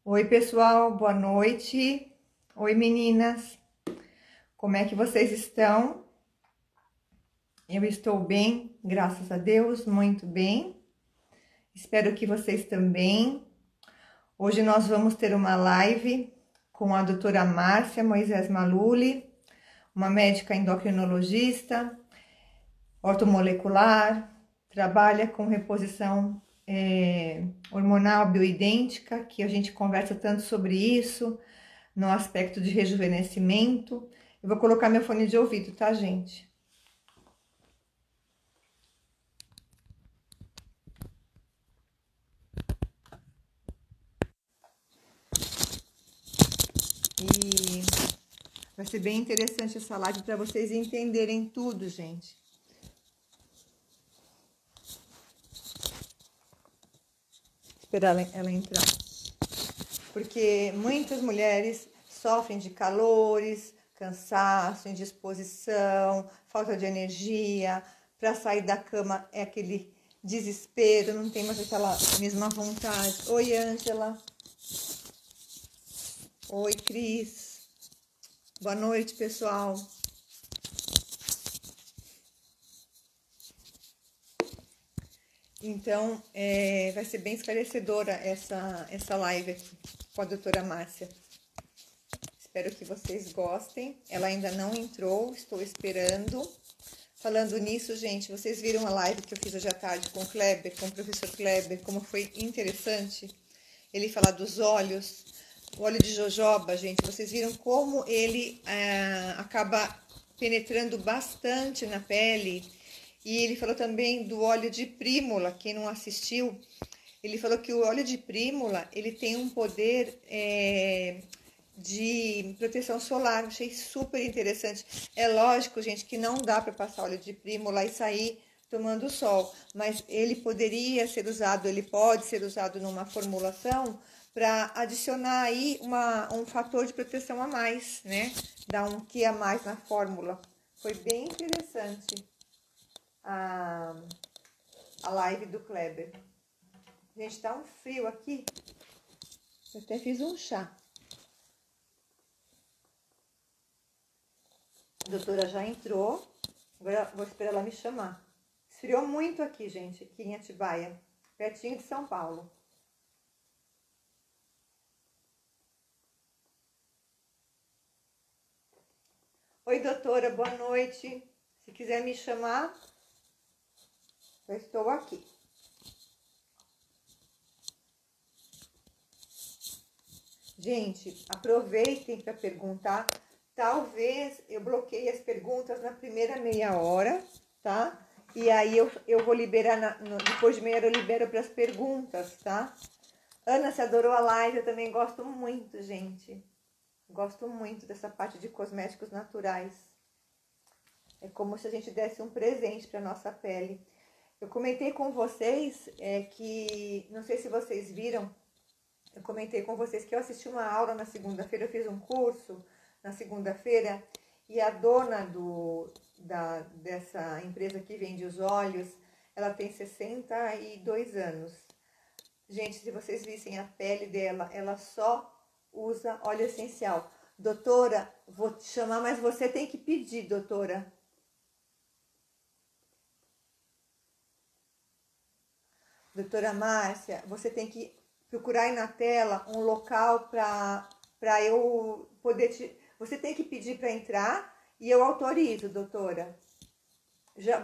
Oi, pessoal, boa noite. Oi, meninas. Como é que vocês estão? Eu estou bem, graças a Deus, muito bem. Espero que vocês também. Hoje nós vamos ter uma live com a doutora Márcia Moisés Maluli, uma médica endocrinologista, ortomolecular, trabalha com reposição hormonal bioidêntica, que a gente conversa tanto sobre isso, no aspecto de rejuvenescimento. Eu vou colocar meu fone de ouvido, tá, gente? E vai ser bem interessante essa live para vocês entenderem tudo, gente. Esperar ela entrar. Porque muitas mulheres sofrem de calores, cansaço, indisposição, falta de energia. Para sair da cama é aquele desespero, não tem mais aquela mesma vontade. Oi, Ângela. Oi, Cris. Boa noite, pessoal. Então, vai ser bem esclarecedora essa live aqui com a doutora Márcia. Espero que vocês gostem. Ela ainda não entrou, estou esperando. Falando nisso, gente, vocês viram a live que eu fiz hoje à tarde com o Kleber, com o professor Kleber, como foi interessante ele falar dos óleos. O óleo de jojoba, gente, vocês viram como ele acaba penetrando bastante na pele. E ele falou também do óleo de prímula, quem não assistiu, ele falou que o óleo de prímula, ele tem um poder de proteção solar. Achei super interessante. É lógico, gente, que não dá para passar óleo de prímula e sair tomando sol, mas ele poderia ser usado, ele pode ser usado numa formulação para adicionar aí um fator de proteção a mais, né? Dar um que a mais na fórmula. Foi bem interessante a live do Kleber. Gente, tá um frio aqui. Eu até fiz um chá. A doutora já entrou. Agora vou esperar ela me chamar. Esfriou muito aqui, gente, aqui em Atibaia, pertinho de São Paulo. Oi, doutora, boa noite. Se quiser me chamar, eu estou aqui. Gente, aproveitem para perguntar. Talvez eu bloqueie as perguntas na primeira meia hora, tá? E aí eu vou liberar, depois de meia hora eu libero para as perguntas, tá? Ana, você adorou a live, eu também gosto muito, gente. Gosto muito dessa parte de cosméticos naturais. É como se a gente desse um presente para nossa pele. Eu comentei com vocês que, não sei se vocês viram, eu comentei com vocês que eu assisti uma aula na segunda-feira, eu fiz um curso na segunda-feira, e a dona dessa empresa que vende os óleos, ela tem 62 anos. Gente, se vocês vissem a pele dela, ela só usa óleo essencial. Doutora, vou te chamar, mas você tem que pedir, doutora. Doutora Márcia, você tem que procurar aí na tela um local para eu poder te... Você tem que pedir para entrar e eu autorizo, doutora.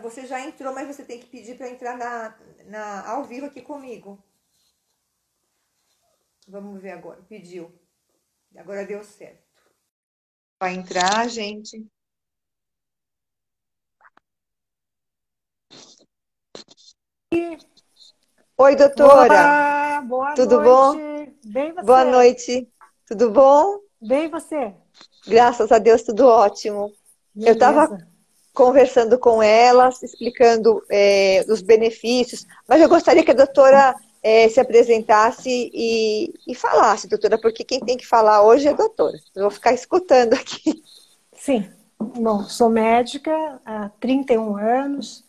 Você já entrou, mas você tem que pedir para entrar ao vivo aqui comigo. Vamos ver agora. Pediu. Agora deu certo. Vai entrar, gente. Oi, doutora. Olá, boa Tudo noite. bom? Bem Boa você? noite. Tudo bom? Bem você? Graças a Deus, tudo ótimo. Eu estava Beleza. conversando com elas, explicando os benefícios, mas eu gostaria que a doutora se apresentasse e falasse, doutora, porque quem tem que falar hoje é a doutora. Eu vou ficar escutando aqui. Sim. Bom, sou médica há 31 anos.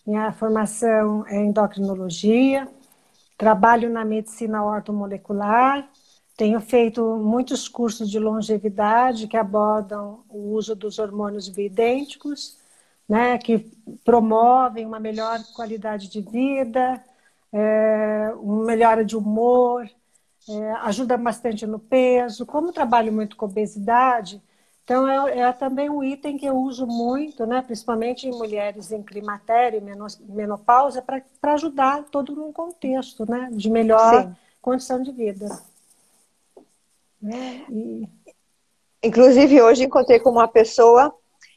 Minha formação é endocrinologia. Trabalho na medicina ortomolecular. Tenho feito muitos cursos de longevidade que abordam o uso dos hormônios bioidênticos, né, que promovem uma melhor qualidade de vida, uma melhora de humor, ajuda bastante no peso. Como trabalho muito com obesidade, então é também um item que eu uso muito, né, principalmente em mulheres em climatério e menopausa, para ajudar todo num contexto, né, de melhor Sim. condição de vida. Né? Inclusive, hoje encontrei com uma pessoa,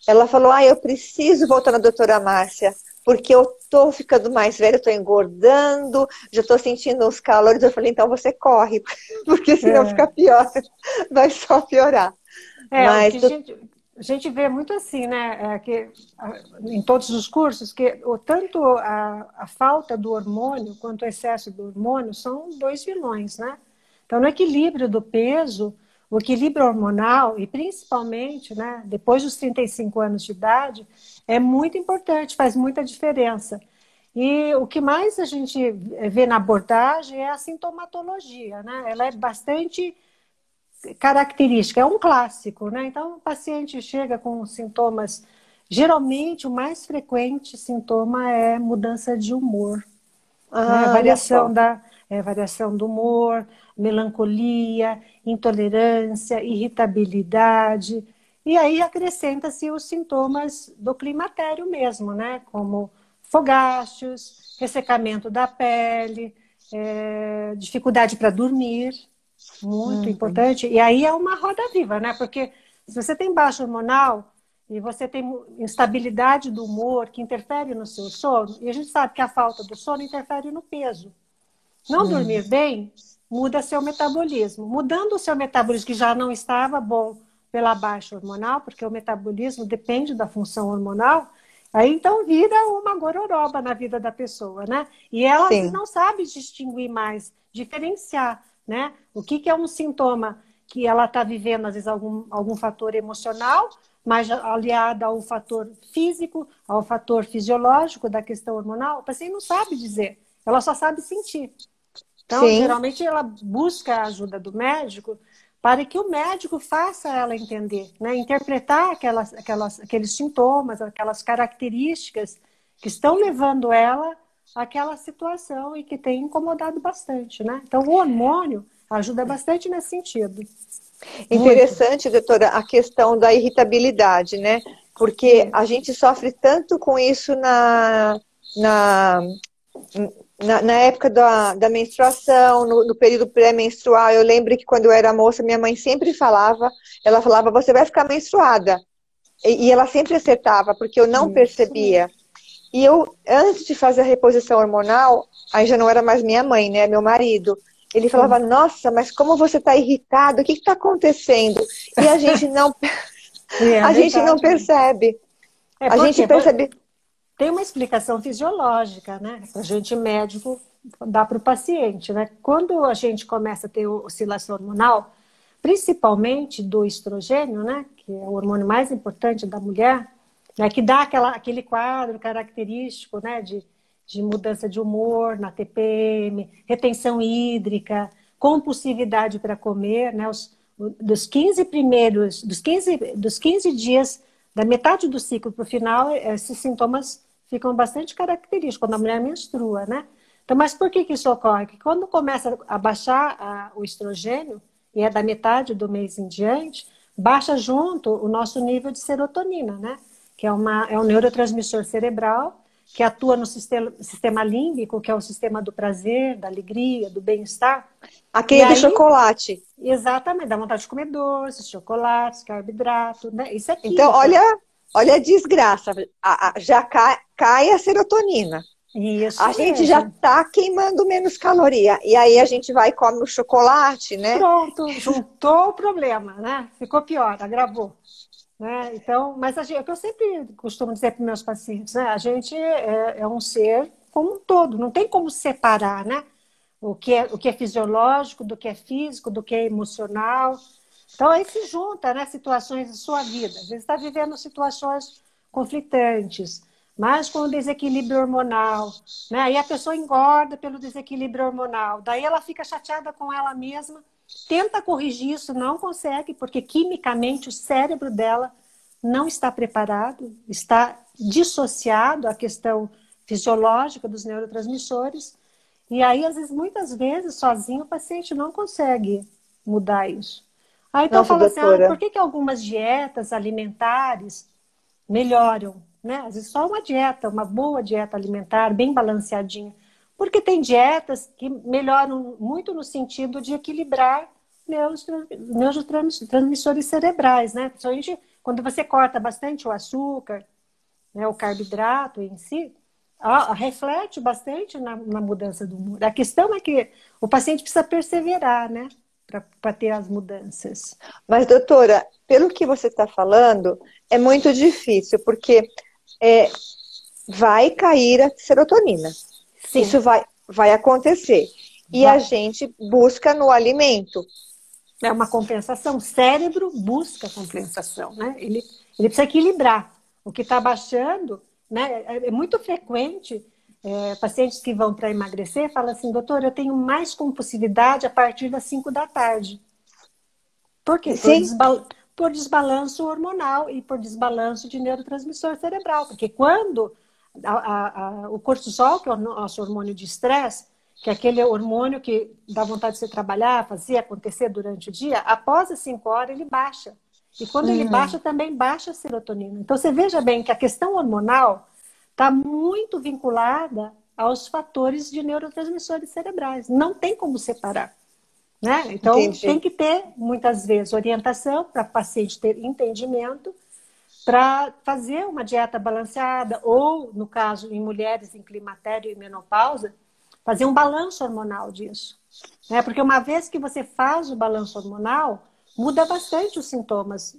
ela falou, eu preciso voltar na doutora Márcia, porque eu tô ficando mais velha, eu tô engordando, já tô sentindo os calores. Eu falei, então você corre, porque senão fica É, pior, vai só piorar. o Mas, que a gente vê muito assim, né, em todos os cursos, que tanto a falta do hormônio quanto o excesso do hormônio são dois vilões, né? Então, no equilíbrio do peso, o equilíbrio hormonal, e principalmente, né, depois dos 35 anos de idade, é muito importante, faz muita diferença. E o que mais a gente vê na abordagem é a sintomatologia, né? Ela é bastante característica, é um clássico, né? Então, o paciente chega com sintomas, geralmente o mais frequente sintoma é mudança de humor, né? olha só. Variação do humor, melancolia, intolerância, irritabilidade. E aí acrescenta-se os sintomas do climatério mesmo, né? Como fogáceos, ressecamento da pele, dificuldade para dormir, muito Uhum. importante. E aí é uma roda viva, né? Porque se você tem baixa hormonal e você tem instabilidade do humor que interfere no seu sono, e a gente sabe que a falta do sono interfere no peso. Não Hum. dormir bem muda seu metabolismo. Mudando o seu metabolismo, que já não estava bom pela baixa hormonal, porque o metabolismo depende da função hormonal, aí então vira uma gororoba na vida da pessoa, né? E ela às vezes Sim, não sabe distinguir mais, diferenciar, né? O que é um sintoma que ela está vivendo, às vezes algum fator emocional, mas aliado ao fator físico, ao fator fisiológico da questão hormonal, o paciente não sabe dizer, ela só sabe sentir. Então, sim, geralmente, ela busca a ajuda do médico para que o médico faça ela entender, né? Interpretar aqueles sintomas, aquelas características que estão levando ela àquela situação e que tem incomodado bastante, né? Então, o hormônio ajuda bastante nesse sentido. Muito. interessante, doutora, a questão da irritabilidade, né? Porque Sim, a gente sofre tanto com isso na, na época da menstruação, no período pré-menstrual. Eu lembro que quando eu era moça, minha mãe sempre falava, ela falava, você vai ficar menstruada. E ela sempre acertava, porque eu não isso percebia. mesmo. E eu, antes de fazer a reposição hormonal, aí já não era mais minha mãe, né? Meu marido. Ele falava, Sim. nossa, mas como você está irritado, o que está acontecendo? E É a gente não verdade. percebe. É A gente porque percebe. tem uma explicação fisiológica, né? Para a gente médico dar para o paciente, né? Quando a gente começa a ter oscilação hormonal, principalmente do estrogênio, né? Que é o hormônio mais importante da mulher, né? Que dá aquele quadro característico, né? De mudança de humor na TPM, retenção hídrica, compulsividade para comer, né? Dos 15 primeiros, dos 15 dias, da metade do ciclo para o final, esses sintomas ficam bastante característicos quando a mulher menstrua, né? Então, mas por que isso ocorre? Porque quando começa a baixar o estrogênio, e é da metade do mês em diante, baixa junto o nosso nível de serotonina, né? Que é um neurotransmissor cerebral que atua no sistema límbico, que é o sistema do prazer, da alegria, do bem-estar. E Aquele do aí, chocolate. exatamente, dá vontade de comer doces, chocolates, carboidrato, né? Isso é Então, química. olha a desgraça. Já cai a serotonina. A Isso gente já mesmo. está queimando menos caloria. E aí a gente vai e come o chocolate, né? Pronto, juntou o problema, né? Ficou pior, agravou. Né? Então, mas o que eu sempre costumo dizer para meus pacientes, né? A gente é um ser como um todo, não tem como separar, né? O que é fisiológico, do que é físico, do que é emocional. Então, aí se junta, né? Situações de sua vida. Às vezes está vivendo situações conflitantes, mas com o desequilíbrio hormonal, né? Aí a pessoa engorda pelo desequilíbrio hormonal, daí ela fica chateada com ela mesma, tenta corrigir isso, não consegue, porque quimicamente o cérebro dela não está preparado, está dissociado à questão fisiológica dos neurotransmissores, e aí, às vezes, muitas vezes, sozinho, o paciente não consegue mudar isso. Aí então Nossa, fala assim, ah, por doutora. que algumas dietas alimentares melhoram, né? Às vezes só uma dieta, uma boa dieta alimentar, bem balanceadinha. Porque tem dietas que melhoram muito no sentido de equilibrar neurotransmissores cerebrais, né? Principalmente quando você corta bastante o açúcar, né, o carboidrato em si, reflete bastante na mudança do humor. A questão é que o paciente precisa perseverar, né? Para ter as mudanças. Mas, doutora, pelo que você está falando, é muito difícil, porque é, vai cair a serotonina. Sim, Isso vai acontecer. E a vai. gente busca no alimento. É uma compensação. O cérebro busca compensação, né? Ele precisa equilibrar. O que está baixando, né? É muito frequente, pacientes que vão para emagrecer falam assim, doutor, eu tenho mais compulsividade a partir das 5 da tarde. Por quê? Sim, Por desbalanço hormonal e por desbalanço de neurotransmissor cerebral. Porque quando o cortisol, que é o nosso hormônio de estresse, que é aquele hormônio que dá vontade de você trabalhar, fazer acontecer durante o dia, após as 5 horas ele baixa. E quando ele baixa, também baixa a serotonina. Então você veja bem que a questão hormonal está muito vinculada aos fatores de neurotransmissores cerebrais. Não tem como separar. Né? Então, tem entendi. que ter, muitas vezes, orientação para o paciente ter entendimento para fazer uma dieta balanceada ou, no caso, em mulheres em climatério e menopausa, fazer um balanço hormonal disso. Né? Porque uma vez que você faz o balanço hormonal, muda bastante os sintomas.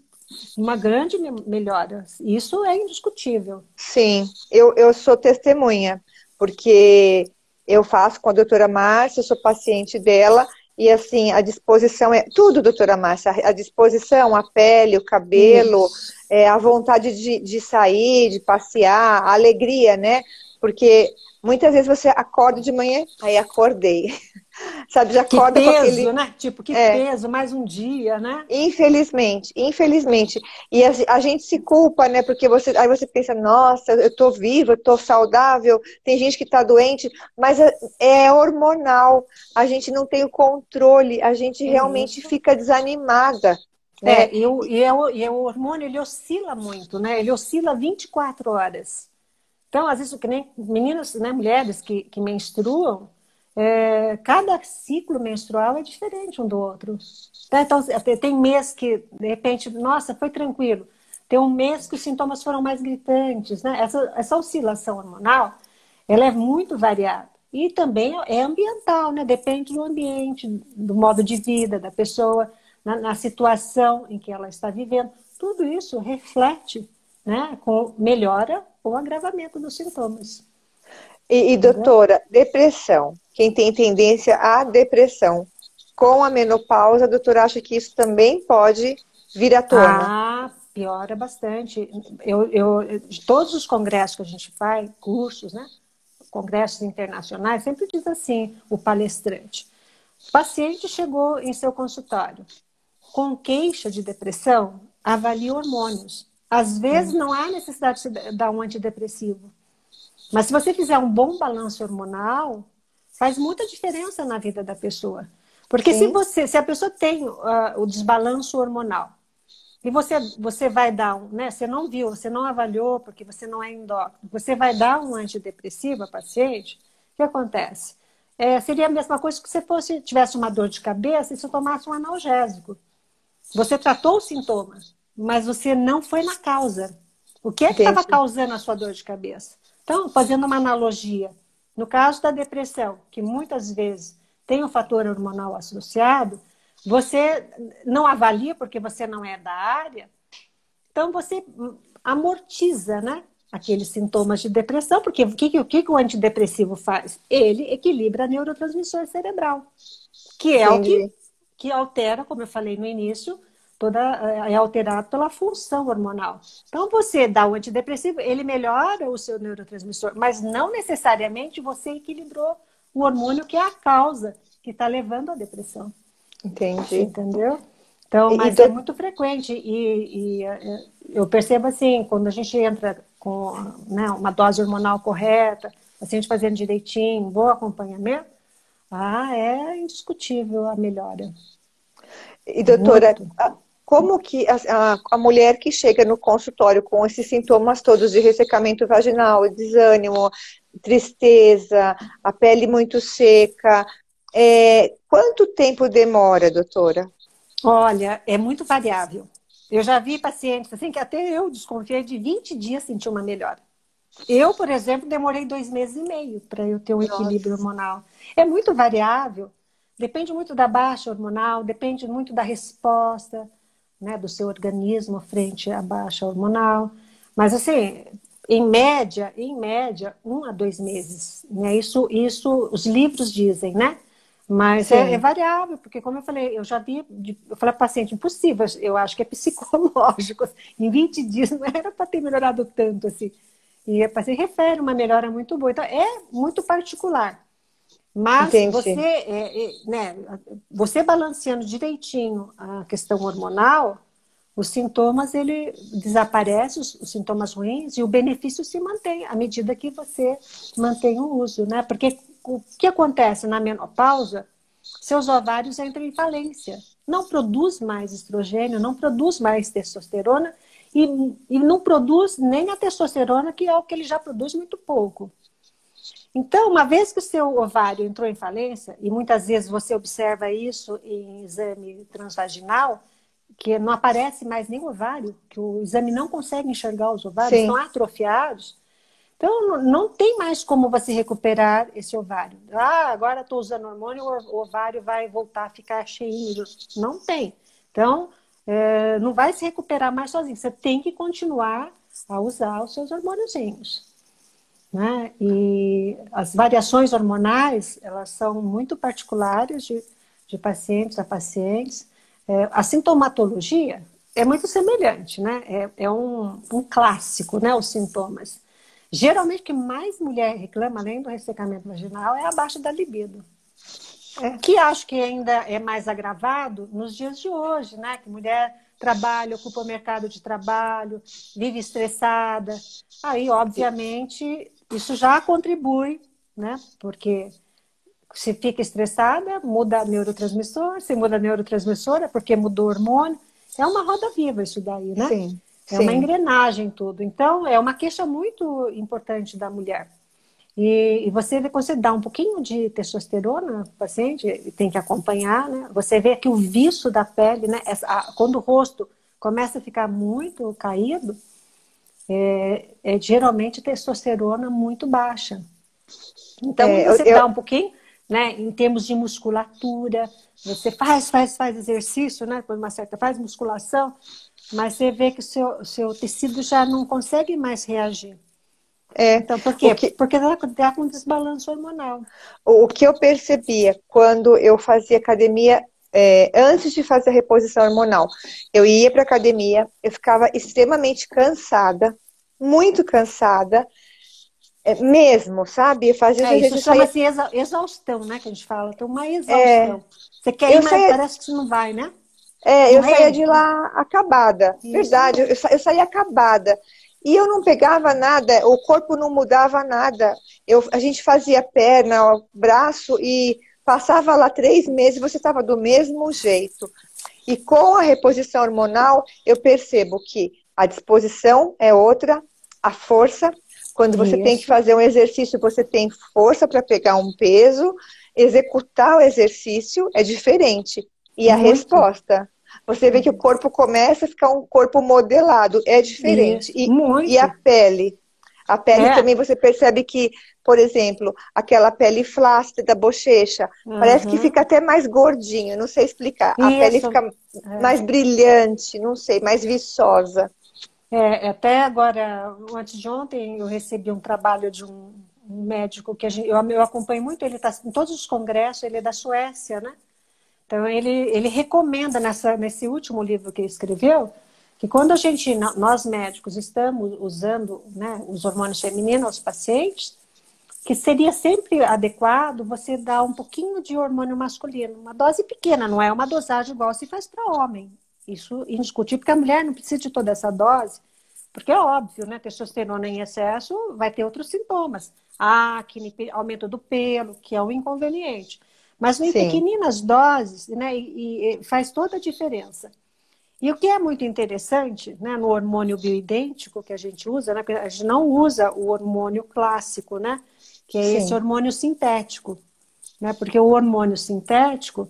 Uma grande melhora. Isso é indiscutível. Sim, eu sou testemunha, porque eu faço com a doutora Márcia, eu sou paciente dela, e assim, a disposição é tudo, doutora Márcia, a disposição, a pele, o cabelo, Isso. a vontade de sair, de passear, a alegria, né? Porque muitas vezes você acorda de manhã, aí acordei, sabe, já Que acorda com peso, aquele. né? Tipo, que É, peso, mais um dia, né? infelizmente, infelizmente. E a gente se culpa, né? Porque aí você pensa, nossa, eu tô viva, eu tô saudável, tem gente que tá doente, mas é hormonal. A gente não tem o controle, a gente realmente Isso. fica desanimada, né? O hormônio, ele oscila muito, né? Ele oscila 24 horas. Então, às vezes, que nem meninas, né, mulheres que menstruam, cada ciclo menstrual é diferente um do outro. Tá? Então, tem mês que, de repente, nossa, foi tranquilo. Tem um mês que os sintomas foram mais gritantes, né? Essa oscilação hormonal, ela é muito variada. E também é ambiental, né? Depende do ambiente, do modo de vida da pessoa, na situação em que ela está vivendo. Tudo isso reflete, né, com melhora ou agravamento dos sintomas. Entendeu? Doutora, depressão. Quem tem tendência à depressão com a menopausa, a doutora acha que isso também pode vir à tona? Ah, piora bastante. De todos os congressos que a gente faz, cursos, né? Congressos internacionais, sempre diz assim, o palestrante. O paciente chegou em seu consultório com queixa de depressão, avalie hormônios. Às vezes não há necessidade de dar um antidepressivo. Mas se você fizer um bom balanço hormonal, faz muita diferença na vida da pessoa. Porque Sim, se a pessoa tem o desbalanço hormonal, e você vai dar né? Você não viu, você não avaliou, porque você não é endócrino, você vai dar um antidepressivo à paciente, o que acontece? Seria a mesma coisa que se tivesse uma dor de cabeça e você tomasse um analgésico. Você tratou o sintoma, mas você não foi na causa. O que é que estava entendi. causando a sua dor de cabeça? Então, fazendo uma analogia, no caso da depressão, que muitas vezes tem um fator hormonal associado, você não avalia porque você não é da área, então você amortiza, né, aqueles sintomas de depressão, porque o que o antidepressivo faz? Ele equilibra neurotransmissor cerebral, que é o Entendi. que altera, como eu falei no início, toda é alterado pela função hormonal. Então, você dá o antidepressivo, ele melhora o seu neurotransmissor, mas não necessariamente você equilibrou o hormônio que é a causa que está levando à depressão. Entendi. Entendeu? Então, E, mas é muito frequente eu percebo assim, quando a gente entra com, né, uma dose hormonal correta, paciente fazendo direitinho, bom acompanhamento, é indiscutível a melhora. doutora, Muito. como que a mulher que chega no consultório com esses sintomas todos de ressecamento vaginal, desânimo, tristeza, a pele muito seca, quanto tempo demora, doutora? Olha, é muito variável. Eu já vi pacientes assim que até eu desconfiei de 20 dias sentir uma melhora. Eu, por exemplo, demorei 2 meses e meio para eu ter um equilíbrio Nossa. hormonal. É muito variável, depende muito da baixa hormonal, depende muito da resposta, né, do seu organismo frente à baixa hormonal. Mas, assim, em média, 1 a 2 meses. Né? Isso os livros dizem, né? Mas é Sim, variável, porque, como eu falei, eu já vi, eu falei para paciente, impossível, eu acho que é psicológico. Em 20 dias não era para ter melhorado tanto assim. E a paciente refere uma melhora muito boa. Então, é muito particular. Mas você, entendi. né, você balanceando direitinho a questão hormonal, os sintomas, ele desaparece, os sintomas ruins, e o benefício se mantém à medida que você mantém o uso, né? Porque o que acontece na menopausa, seus ovários entram em falência. Não produz mais estrogênio, não produz mais testosterona, e não produz nem a testosterona, que é o que ele já produz muito pouco. Então, uma vez que o seu ovário entrou em falência, e muitas vezes você observa isso em exame transvaginal, que não aparece mais nem ovário, que o exame não consegue enxergar os ovários, estão Sim, atrofiados. Então, não tem mais como você recuperar esse ovário. Agora estou usando hormônio, o ovário vai voltar a ficar cheinho. Não tem. Então, não vai se recuperar mais sozinho. Você tem que continuar a usar os seus hormôniozinhos. Né? E as variações hormonais, elas são muito particulares de pacientes a pacientes. A sintomatologia é muito semelhante, né? É um clássico, né? Os sintomas. Geralmente, o que mais mulher reclama, além do ressecamento vaginal, é a baixa da libido. é, Que acho que ainda é mais agravado nos dias de hoje, né? Que mulher trabalha, ocupa o mercado de trabalho, vive estressada. Aí, obviamente, isso já contribui, né? Porque se fica estressada, muda neurotransmissor, se muda neurotransmissor é porque mudou o hormônio. É uma roda viva isso daí, né? sim, É uma sim. engrenagem tudo. Então, é uma queixa muito importante da mulher. E você dá um pouquinho de testosterona no paciente, tem que acompanhar, né? Você vê que o viço da pele, né? Quando o rosto começa a ficar muito caído, é geralmente testosterona muito baixa. Então, quando É, você dá um pouquinho, né, em termos de musculatura, você faz exercício, né, por uma certa, faz musculação, mas você vê que o seu tecido já não consegue mais reagir. é, Então, por o quê? que, Porque dá com desbalanço hormonal. o que eu percebia quando eu fazia academia, antes de fazer a reposição hormonal, eu ia para academia, eu ficava extremamente cansada, muito cansada, mesmo, sabe? Eu fazia os Isso exercícios, saía, chama-se exaustão, né? Que a gente fala. Tem uma é, exaustão. Você quer ir, eu mas saía, parece que você não vai, né? eu Não saía é? de lá acabada, Isso verdade, mesmo. eu saía acabada. E eu não pegava nada, o corpo não mudava nada. A gente fazia perna, braço e passava lá 3 meses, você estava do mesmo jeito. E com a reposição hormonal, eu percebo que a disposição é outra, a força. Quando você tem que Isso. fazer um exercício, você tem força para pegar um peso, executar o exercício é diferente. E a Muito. resposta, você vê que o corpo começa a ficar um corpo modelado, é diferente. Isso. E a Muito. pele? A pele É. também você percebe que, por exemplo, aquela pele flácida da bochecha, parece que Uhum. fica até mais gordinho, não sei explicar. A pele Isso. fica mais brilhante, não sei, mais viçosa. Até agora, antes de ontem, eu recebi um trabalho de um médico que eu acompanho muito, ele está em todos os congressos, ele é da Suécia, né? Então, ele recomenda nesse último livro que ele escreveu, que quando nós médicos estamos usando, né, os hormônios femininos aos pacientes, que seria sempre adequado você dar um pouquinho de hormônio masculino, uma dose pequena, não é uma dosagem igual se faz para homem. Isso indiscutível, porque a mulher não precisa de toda essa dose, porque é óbvio, né? Testosterona em excesso vai ter outros sintomas. Acne, aumento do pelo, que é um inconveniente. Mas em Sim, pequeninas doses, né? E faz toda a diferença. E o que é muito interessante, né, no hormônio bioidêntico que a gente usa, né, porque a gente não usa o hormônio clássico, né, que é esse sim. hormônio sintético, né, porque o hormônio sintético,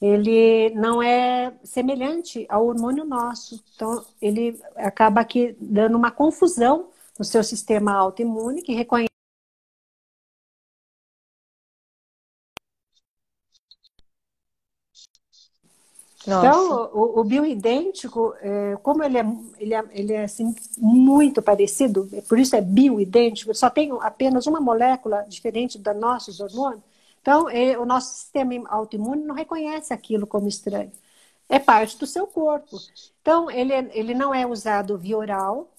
ele não é semelhante ao hormônio nosso. Então, ele acaba aqui dando uma confusão no seu sistema autoimune, que reconhece. Nossa, Então, o bioidêntico, como ele é assim, muito parecido, por isso é bioidêntico, só tem apenas uma molécula diferente dos nossos hormônios. Então, o nosso sistema autoimune não reconhece aquilo como estranho. É parte do seu corpo. Então, ele não é usado via oral,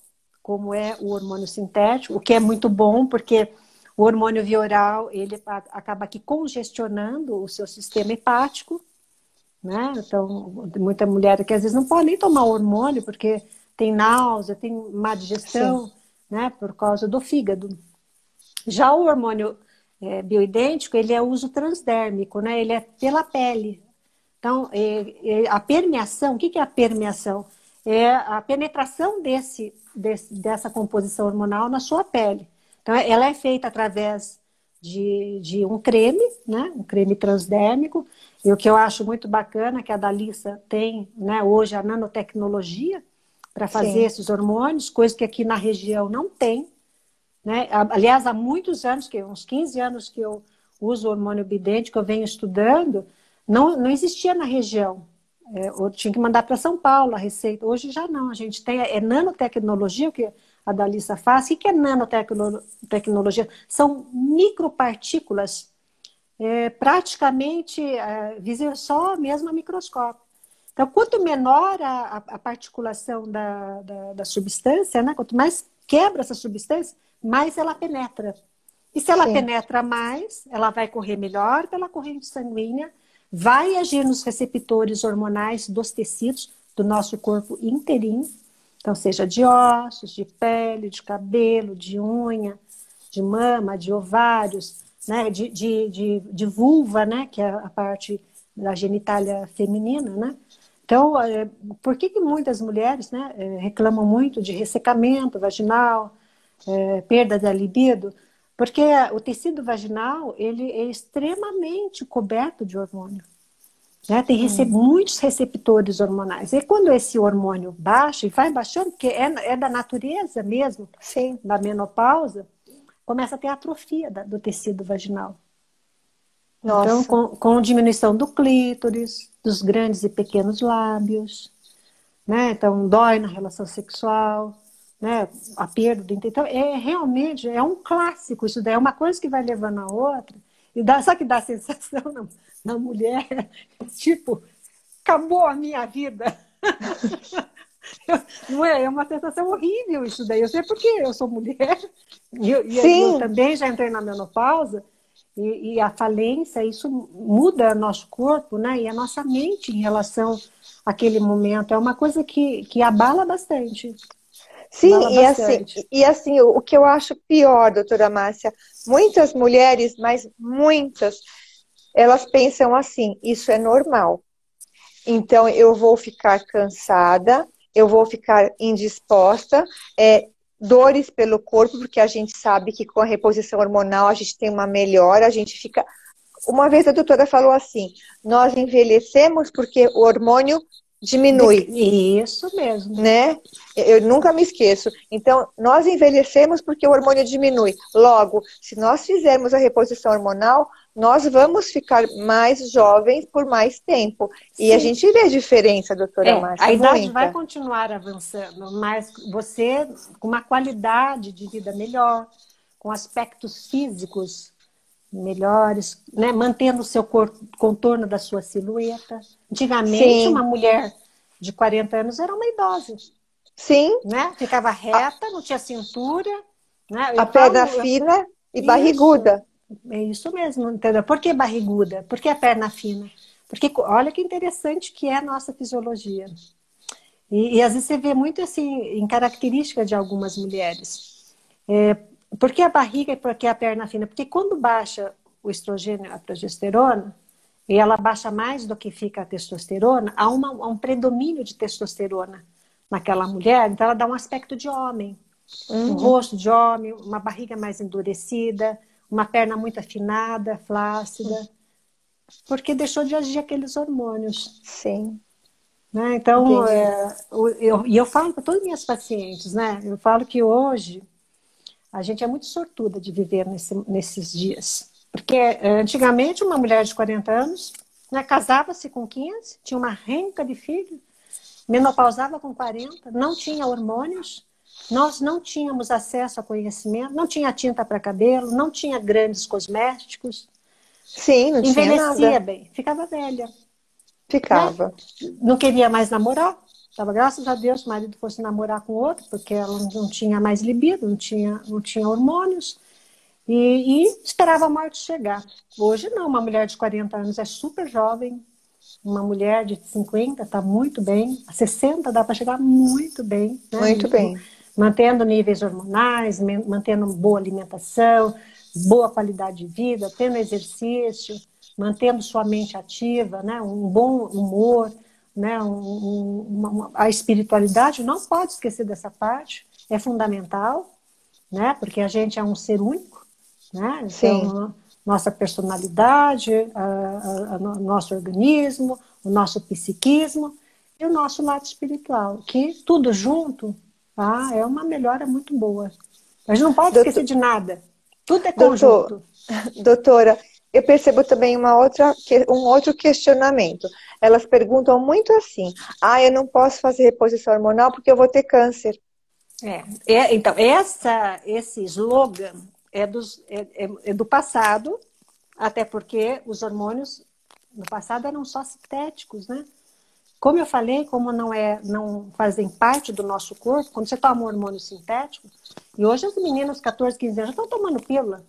como é o hormônio sintético, o que é muito bom, porque o hormônio via oral, ele acaba aqui congestionando o seu sistema hepático, né? Então, tem muita mulher que às vezes não pode nem tomar hormônio porque tem náusea, tem má sim, digestão, né? Por causa do fígado. Já o hormônio bioidêntico, ele é uso transdérmico, né? Ele é pela pele. Então, a permeação, o que é a permeação? É a penetração dessa composição hormonal na sua pele. Então, ela é feita através de um creme, né? Um creme transdérmico. E o que eu acho muito bacana é que a Dalissa tem, né, hoje a nanotecnologia para fazer sim. esses hormônios, coisa que aqui na região não tem, né? Aliás, há muitos anos, uns 15 anos que eu uso o hormônio bidente, que eu venho estudando, não existia na região. Eu tinha que mandar para São Paulo a receita. Hoje já não, a gente tem, nanotecnologia, o que a Dalissa faz. O que é nanotecnologia? São micropartículas, praticamente visíveis só mesmo a microscópio. Então, quanto menor a particulação da substância, né? Quanto mais quebra essa substância, mais ela penetra. E se ela Sim. penetra mais, ela vai correr melhor pela corrente sanguínea, vai agir nos receptores hormonais dos tecidos do nosso corpo inteirinho, então seja de ossos, de pele, de cabelo, de unha, de mama, de ovários, né, de vulva, né, que é a parte da genitália feminina, né? Então, por que muitas mulheres, né, reclamam muito de ressecamento vaginal, perda da libido? Porque o tecido vaginal, ele é extremamente coberto de hormônio, né? Tem Hum, muitos receptores hormonais. E quando esse hormônio baixa, e vai baixando, porque é da natureza mesmo, sim. da menopausa, começa a ter atrofia do tecido vaginal. Então, Nossa. com diminuição do clítoris, dos grandes e pequenos lábios, né? Então, dói na relação sexual, né? A perda do então realmente é um clássico isso daí, é uma coisa que vai levando a outra e sabe que dá a sensação na mulher, tipo, acabou a minha vida. Não é? É uma sensação horrível isso daí. Eu sei porque eu sou mulher e eu Sim, também já entrei na menopausa e a falência, isso muda nosso corpo, né? E a nossa mente em relação àquele momento. É uma coisa que abala bastante. sim, Abala bastante. e assim, o que eu acho pior, doutora Márcia, muitas mulheres, mas muitas, elas pensam assim, isso é normal. Então, eu vou ficar cansada, eu vou ficar indisposta, dores pelo corpo, porque a gente sabe que com a reposição hormonal a gente tem uma melhora, a gente fica. Uma vez a doutora falou assim: nós envelhecemos porque o hormônio diminui, Isso mesmo. né? Eu nunca me esqueço. Então, nós envelhecemos porque o hormônio diminui. Logo, se nós fizermos a reposição hormonal, nós vamos ficar mais jovens por mais tempo. E a Sim. gente vê a diferença, doutora A Márcia, idade vai muita. continuar avançando, mas você com uma qualidade de vida melhor, com aspectos físicos, melhores, né? Mantendo o seu contorno da sua silhueta. Antigamente, uma Sim, mulher de 40 anos era uma idosa, sim, né? Ficava reta, não tinha cintura, né? a perna fina e Isso, barriguda. é isso mesmo, entendeu? Por que barriguda? Por que a perna fina? Porque olha que interessante que é a nossa fisiologia. E às vezes você vê muito assim, em característica de algumas mulheres. É, por que a barriga e por que a perna fina? Porque quando baixa o estrogênio, a progesterona, e ela baixa mais do que fica a testosterona, há um predomínio de testosterona naquela mulher, então ela dá um aspecto de homem, um Uhum, rosto de homem, uma barriga mais endurecida, uma perna muito afinada, flácida, porque deixou de agir aqueles hormônios. sim, Né? Então, entendi. eu falo para todas as minhas pacientes, né? Eu falo que hoje a gente é muito sortuda de viver nesses dias. Porque antigamente uma mulher de 40 anos, né, casava-se com 15, tinha uma renca de filho, menopausava com 40, não tinha hormônios, nós não tínhamos acesso a conhecimento, não tinha tinta para cabelo, não tinha grandes cosméticos, Sim, não tinha envelhecia nada. bem, ficava velha, né? Ficava. Não queria mais namorar. Tava, graças a Deus, o marido fosse namorar com outro, porque ela não tinha mais libido, não tinha hormônios, e esperava a morte chegar. Hoje não, uma mulher de 40 anos é super jovem, uma mulher de 50 está muito bem, a 60 dá para chegar muito bem, né? Muito bem. Mantendo níveis hormonais, mantendo boa alimentação, boa qualidade de vida, tendo exercício, mantendo sua mente ativa, né? Um bom humor, né? A espiritualidade, não pode esquecer dessa parte, é fundamental, né? Porque a gente é um ser único, né? Sim. Então, nossa personalidade, nosso organismo, o nosso psiquismo e o nosso lado espiritual, que tudo junto, tá? É uma melhora muito boa. A gente não pode esquecer Doutor, de nada. Tudo é doutor, conjunto. doutora, eu percebo também um outro questionamento. Elas perguntam muito assim: ah, eu não posso fazer reposição hormonal porque eu vou ter câncer. Então, esse slogan é do passado, até porque os hormônios no passado eram só sintéticos, né? Como eu falei, como não fazem parte do nosso corpo, quando você toma um hormônio sintético, e hoje as meninas 14, 15 anos já estão tomando pílula,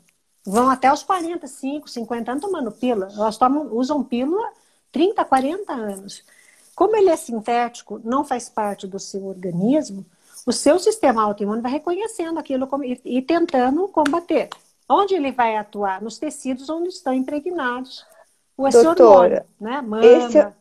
vão até os 45, 50 anos tomando pílula, elas usam pílula 30, 40 anos. Como ele é sintético, não faz parte do seu organismo, o seu sistema autoimune vai reconhecendo aquilo e tentando combater. Onde ele vai atuar? Nos tecidos onde estão impregnados esse hormônio, Doutora, né? esse, Mama.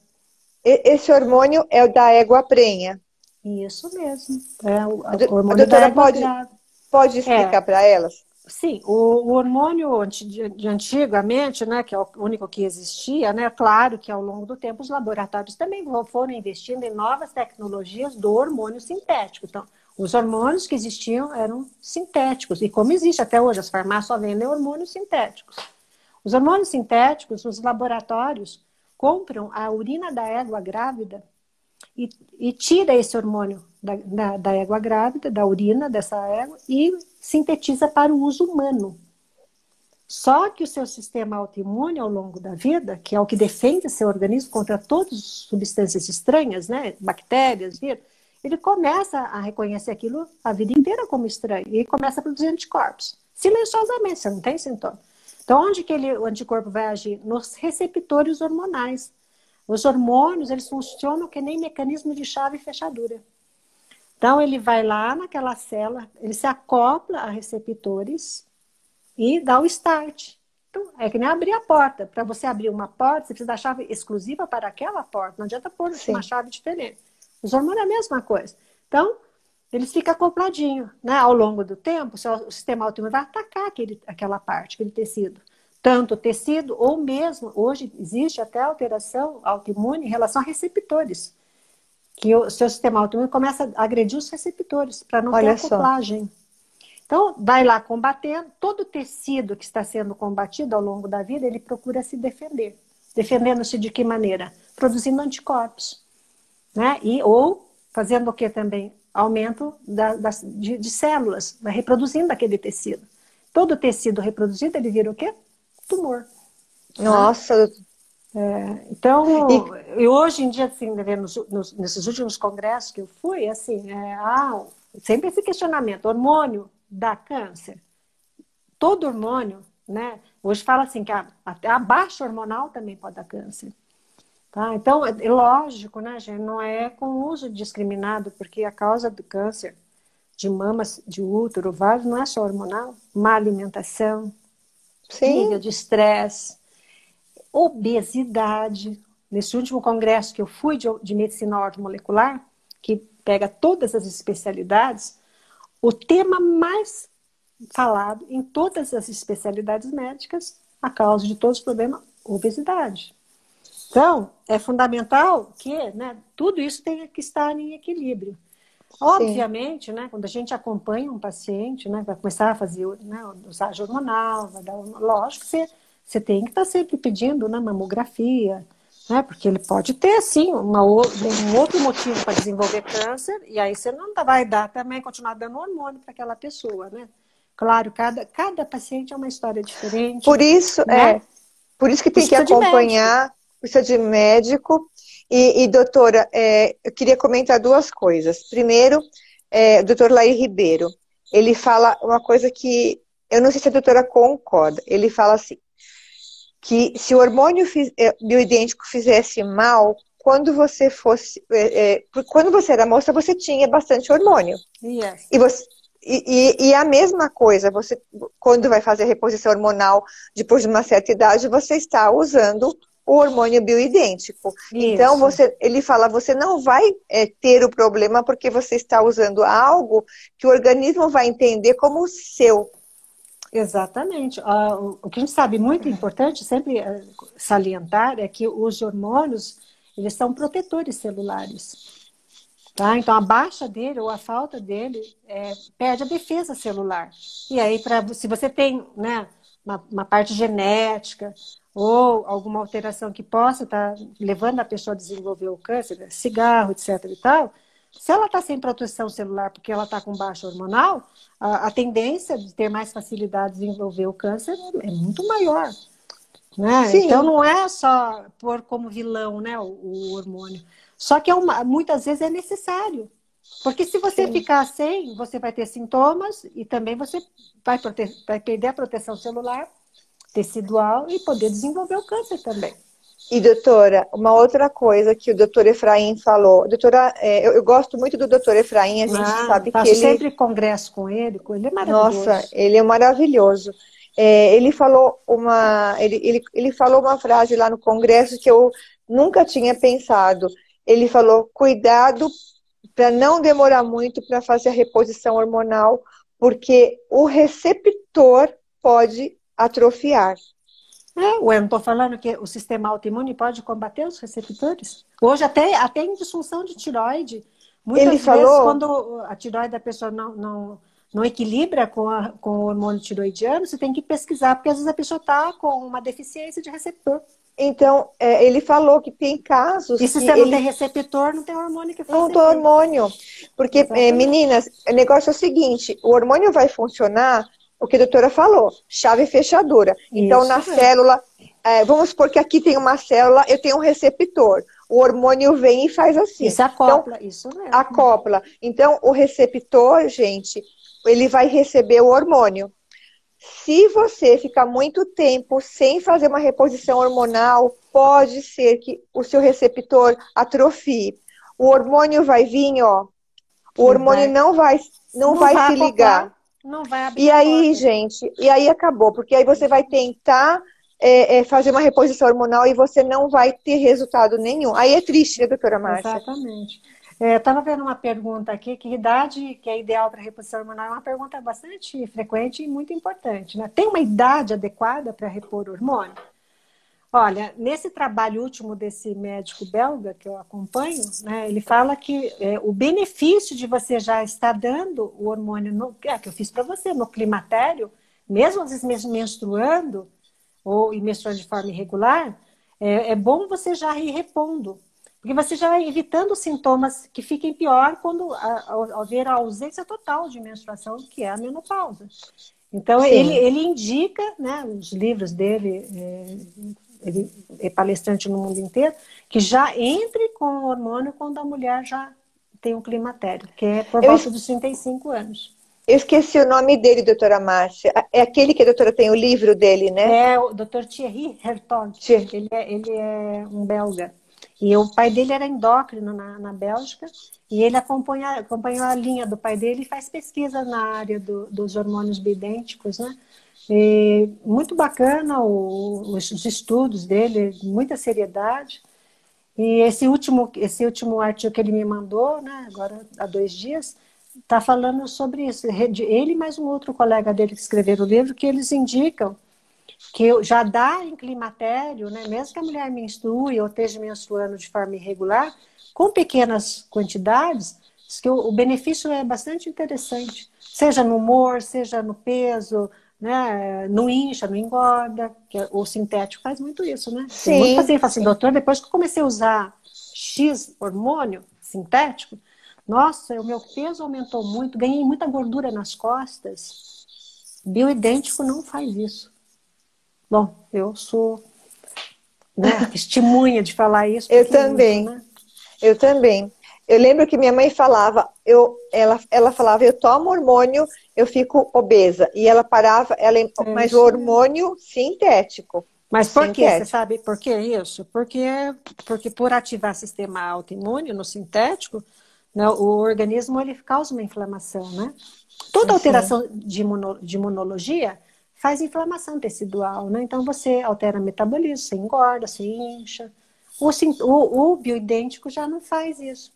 esse hormônio é o da égua prenha. Isso mesmo. É o A hormônio da doutora égua pode, grávida. pode É, explicar para elas? sim, o hormônio de antigamente, né, que é o único que existia, né, claro que ao longo do tempo os laboratórios também foram investindo em novas tecnologias do hormônio sintético. Então, os hormônios que existiam eram sintéticos, e como existe até hoje, as farmácias só vendem hormônios sintéticos. Os hormônios sintéticos, os laboratórios compram a urina da égua grávida e tira esse hormônio da égua grávida, da urina dessa égua, e sintetiza para o uso humano. Só que o seu sistema autoimune, ao longo da vida, que é o que defende seu organismo contra todas as substâncias estranhas, né, bactérias, vírus, ele começa a reconhecer aquilo a vida inteira como estranho e começa a produzir anticorpos. Silenciosamente, você não tem sintoma. Então, onde que o anticorpo vai agir? Nos receptores hormonais. Os hormônios, eles funcionam que nem mecanismo de chave e fechadura. Então, ele vai lá naquela célula, ele se acopla a receptores e dá o start. Então, é que nem abrir a porta. Para você abrir uma porta, você precisa da chave exclusiva para aquela porta. Não adianta pôr uma Sim. chave diferente. Os hormônios é a mesma coisa. Então, eles ficam acopladinhos. Né? Ao longo do tempo, o sistema autoimune vai atacar aquela parte, aquele tecido. Tanto o tecido, ou mesmo, hoje existe até alteração autoimune em relação a receptores. Que o seu sistema autoimune começa a agredir os receptores, para não ter Olha só. acoplagem. Então, vai lá combatendo. Todo tecido que está sendo combatido ao longo da vida, ele procura se defender. Defendendo-se de que maneira? Produzindo anticorpos. Né? Ou fazendo o que também? Aumento de células, vai reproduzindo aquele tecido. Todo tecido reproduzido, ele vira o quê? tumor. Nossa. Então, e hoje em dia, assim, né, nesses últimos congressos que eu fui, assim, sempre esse questionamento, hormônio dá câncer? Todo hormônio, né? Hoje fala assim que até a baixa hormonal também pode dar câncer. Tá? Então, é lógico, né, gente? Não é com uso discriminado, porque a causa do câncer de mamas, de útero, ovário, não é só hormonal. Má alimentação, nível Sim. de estresse, obesidade. Nesse último congresso que eu fui de medicina ortomolecular, que pega todas as especialidades, o tema mais falado em todas as especialidades médicas, a causa de todos os problemas, obesidade. Então, é fundamental que, né, tudo isso tenha que estar em equilíbrio. Sim. Obviamente, né, quando a gente acompanha um paciente, né, vai começar a fazer, né, dosagem hormonal, lógico que você tem que estar sempre pedindo, né, mamografia, né, porque ele pode ter, sim, um outro motivo para desenvolver câncer, e aí você não vai dar também, continuar dando hormônio para aquela pessoa, né? Claro, cada paciente é uma história diferente, Por isso, né? por isso que tem que Precisa de médico. acompanhar, precisa de médico. E doutora, eu queria comentar duas coisas. Primeiro, o doutor Laí Ribeiro, ele fala uma coisa que eu não sei se a doutora concorda. Ele fala assim, que se o hormônio bioidêntico fizesse mal, quando você era moça, você tinha bastante hormônio. Yes. E você, e a mesma coisa, você, quando vai fazer a reposição hormonal depois de uma certa idade, você está usando o hormônio bioidêntico. Então, Isso. ele fala, você não vai ter o problema porque você está usando algo que o organismo vai entender como seu. Exatamente. O que a gente sabe muito importante, sempre salientar, é que os hormônios, eles são protetores celulares. Tá? Então, a baixa dele ou a falta dele perde a defesa celular. E aí, se você tem, né, uma parte genética ou alguma alteração que possa estar levando a pessoa a desenvolver o câncer, cigarro, etc. e tal, se ela está sem proteção celular porque ela está com baixa hormonal, a tendência de ter mais facilidade de desenvolver o câncer é muito maior. Né? Então, Sim, não é só pôr como vilão, né, o hormônio. Só que muitas vezes é necessário. Porque se você sim. ficar sem, você vai ter sintomas e também você vai perder a proteção celular, tecidual e poder desenvolver o câncer também. E, doutora, uma outra coisa que o doutor Efraim falou. Doutora, eu gosto muito do doutor Efraim, a gente sabe que Faço ele, sempre congresso com ele é nossa, maravilhoso. ele é maravilhoso. Ele falou ele falou uma frase lá no congresso que eu nunca tinha pensado. Ele falou, cuidado para não demorar muito para fazer a reposição hormonal, porque o receptor pode atrofiar. Ué, não estou falando que o sistema autoimune pode combater os receptores? Hoje, até em disfunção de tiroide, Ele muitas vezes, falou, quando a tiroide da pessoa não equilibra com o hormônio tiroidiano, você tem que pesquisar, porque às vezes a pessoa está com uma deficiência de receptor. então, ele falou que tem casos E se que você não tem ele receptor, não tem hormônio que não faça tem efeito. hormônio. Porque, Exatamente. meninas, o negócio é o seguinte, o hormônio vai funcionar, o que a doutora falou, chave e fechadura. Então, na Isso mesmo. célula, vamos supor que aqui tem uma célula, eu tenho um receptor. O hormônio vem e faz E assim. se Então, acopla, isso mesmo. acopla. Então, o receptor, gente, ele vai receber o hormônio. Se você ficar muito tempo sem fazer uma reposição hormonal, pode ser que o seu receptor atrofie. O hormônio vai vir, ó. O E hormônio não não vai vai se ligar. acoplar, não vai abrir E a aí, porta. gente, e aí acabou, porque aí você vai tentar fazer uma reposição hormonal e você não vai ter resultado nenhum. Aí é triste, né, doutora Márcia? Exatamente. Estava vendo uma pergunta aqui, que idade que é ideal para reposição hormonal? É uma pergunta bastante frequente e muito importante, né? Tem uma idade adequada para repor hormônio? Olha, nesse trabalho último desse médico belga que eu acompanho, né, ele fala que o benefício de você já estar dando o hormônio que eu fiz para você, no climatério, mesmo às vezes menstruando, ou menstruando de forma irregular, é bom você já ir repondo. Porque você já vai evitando sintomas que fiquem pior quando haver a ausência total de menstruação, que é a menopausa. Então, sim. ele indica, né, os livros dele, ele é palestrante no mundo inteiro, que já entre com o hormônio quando a mulher já tem um climatério, que é por Eu, volta es- dos 35 anos. eu esqueci o nome dele, doutora Márcia. É aquele que a doutora tem o livro dele, né? É o Dr. Thierry Hertog, Tchê. ele é um belga. E o pai dele era endócrino na Bélgica, e ele acompanhou a linha do pai dele e faz pesquisa na área dos hormônios bioidênticos, né? E muito bacana os estudos dele, muita seriedade. E esse último artigo que ele me mandou, né, agora há 2 dias, está falando sobre isso. Ele e mais um outro colega dele que escreveram o livro, que eles indicam que já dá em climatério, né, mesmo que a mulher menstrue ou esteja menstruando de forma irregular, com pequenas quantidades, diz que o benefício é bastante interessante. Seja no humor, seja no peso, né, não incha, não engorda, que o sintético faz muito isso, né? Tem muito Sim, paciente que fala assim, sim. doutor, depois que eu comecei a usar X hormônio sintético, nossa, o meu peso aumentou muito, ganhei muita gordura nas costas. Bioidêntico não faz isso. Bom, eu sou, né, testemunha de falar isso Eu porque uso, também. né? Eu também. Eu lembro que minha mãe falava, ela falava, eu tomo hormônio, eu fico obesa. E ela parava, É mas o isso mesmo. hormônio sintético. O Mas por quê? Você sintético. sabe por que isso? Porque por ativar sistema autoimune no sintético, né, o organismo ele causa uma inflamação, né? Toda Assim, alteração de imunologia faz inflamação tecidual, né? Então você altera o metabolismo, você engorda, você incha. O bioidêntico já não faz isso,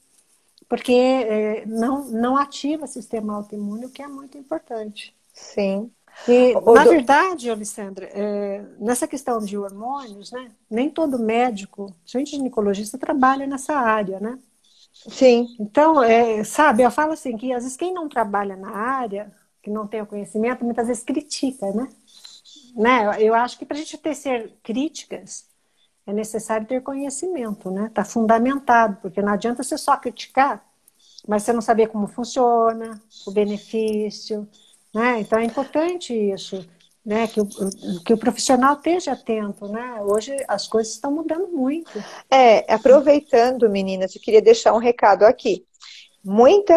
porque não ativa o sistema autoimune, o que é muito importante. sim. E, O, na do- verdade, Alessandra, nessa questão de hormônios, né, nem todo médico, gente ginecologista, trabalha nessa área, né? sim, Então, sabe, eu falo assim, que às vezes quem não trabalha na área, que não tem o conhecimento, muitas vezes critica, né? Eu acho que para a gente ser críticas, é necessário ter conhecimento, né? Tá fundamentado, porque não adianta você só criticar, mas você não saber como funciona, o benefício, né? Então é importante isso, né? Que o profissional esteja atento, né? Hoje as coisas estão mudando muito. aproveitando, meninas, eu queria deixar um recado aqui. Muita,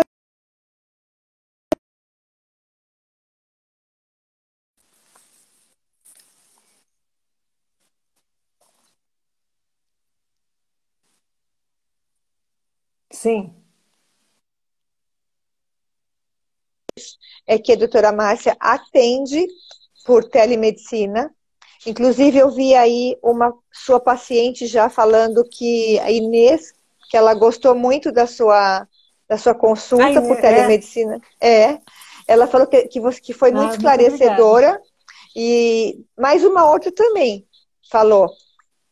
Sim. é que a doutora Márcia atende por telemedicina. Inclusive, eu vi aí uma sua paciente já falando que a Inês, que ela gostou muito da sua Aí, consulta por telemedicina. Ela falou que foi muito muito obrigada. esclarecedora e mais uma outra também falou.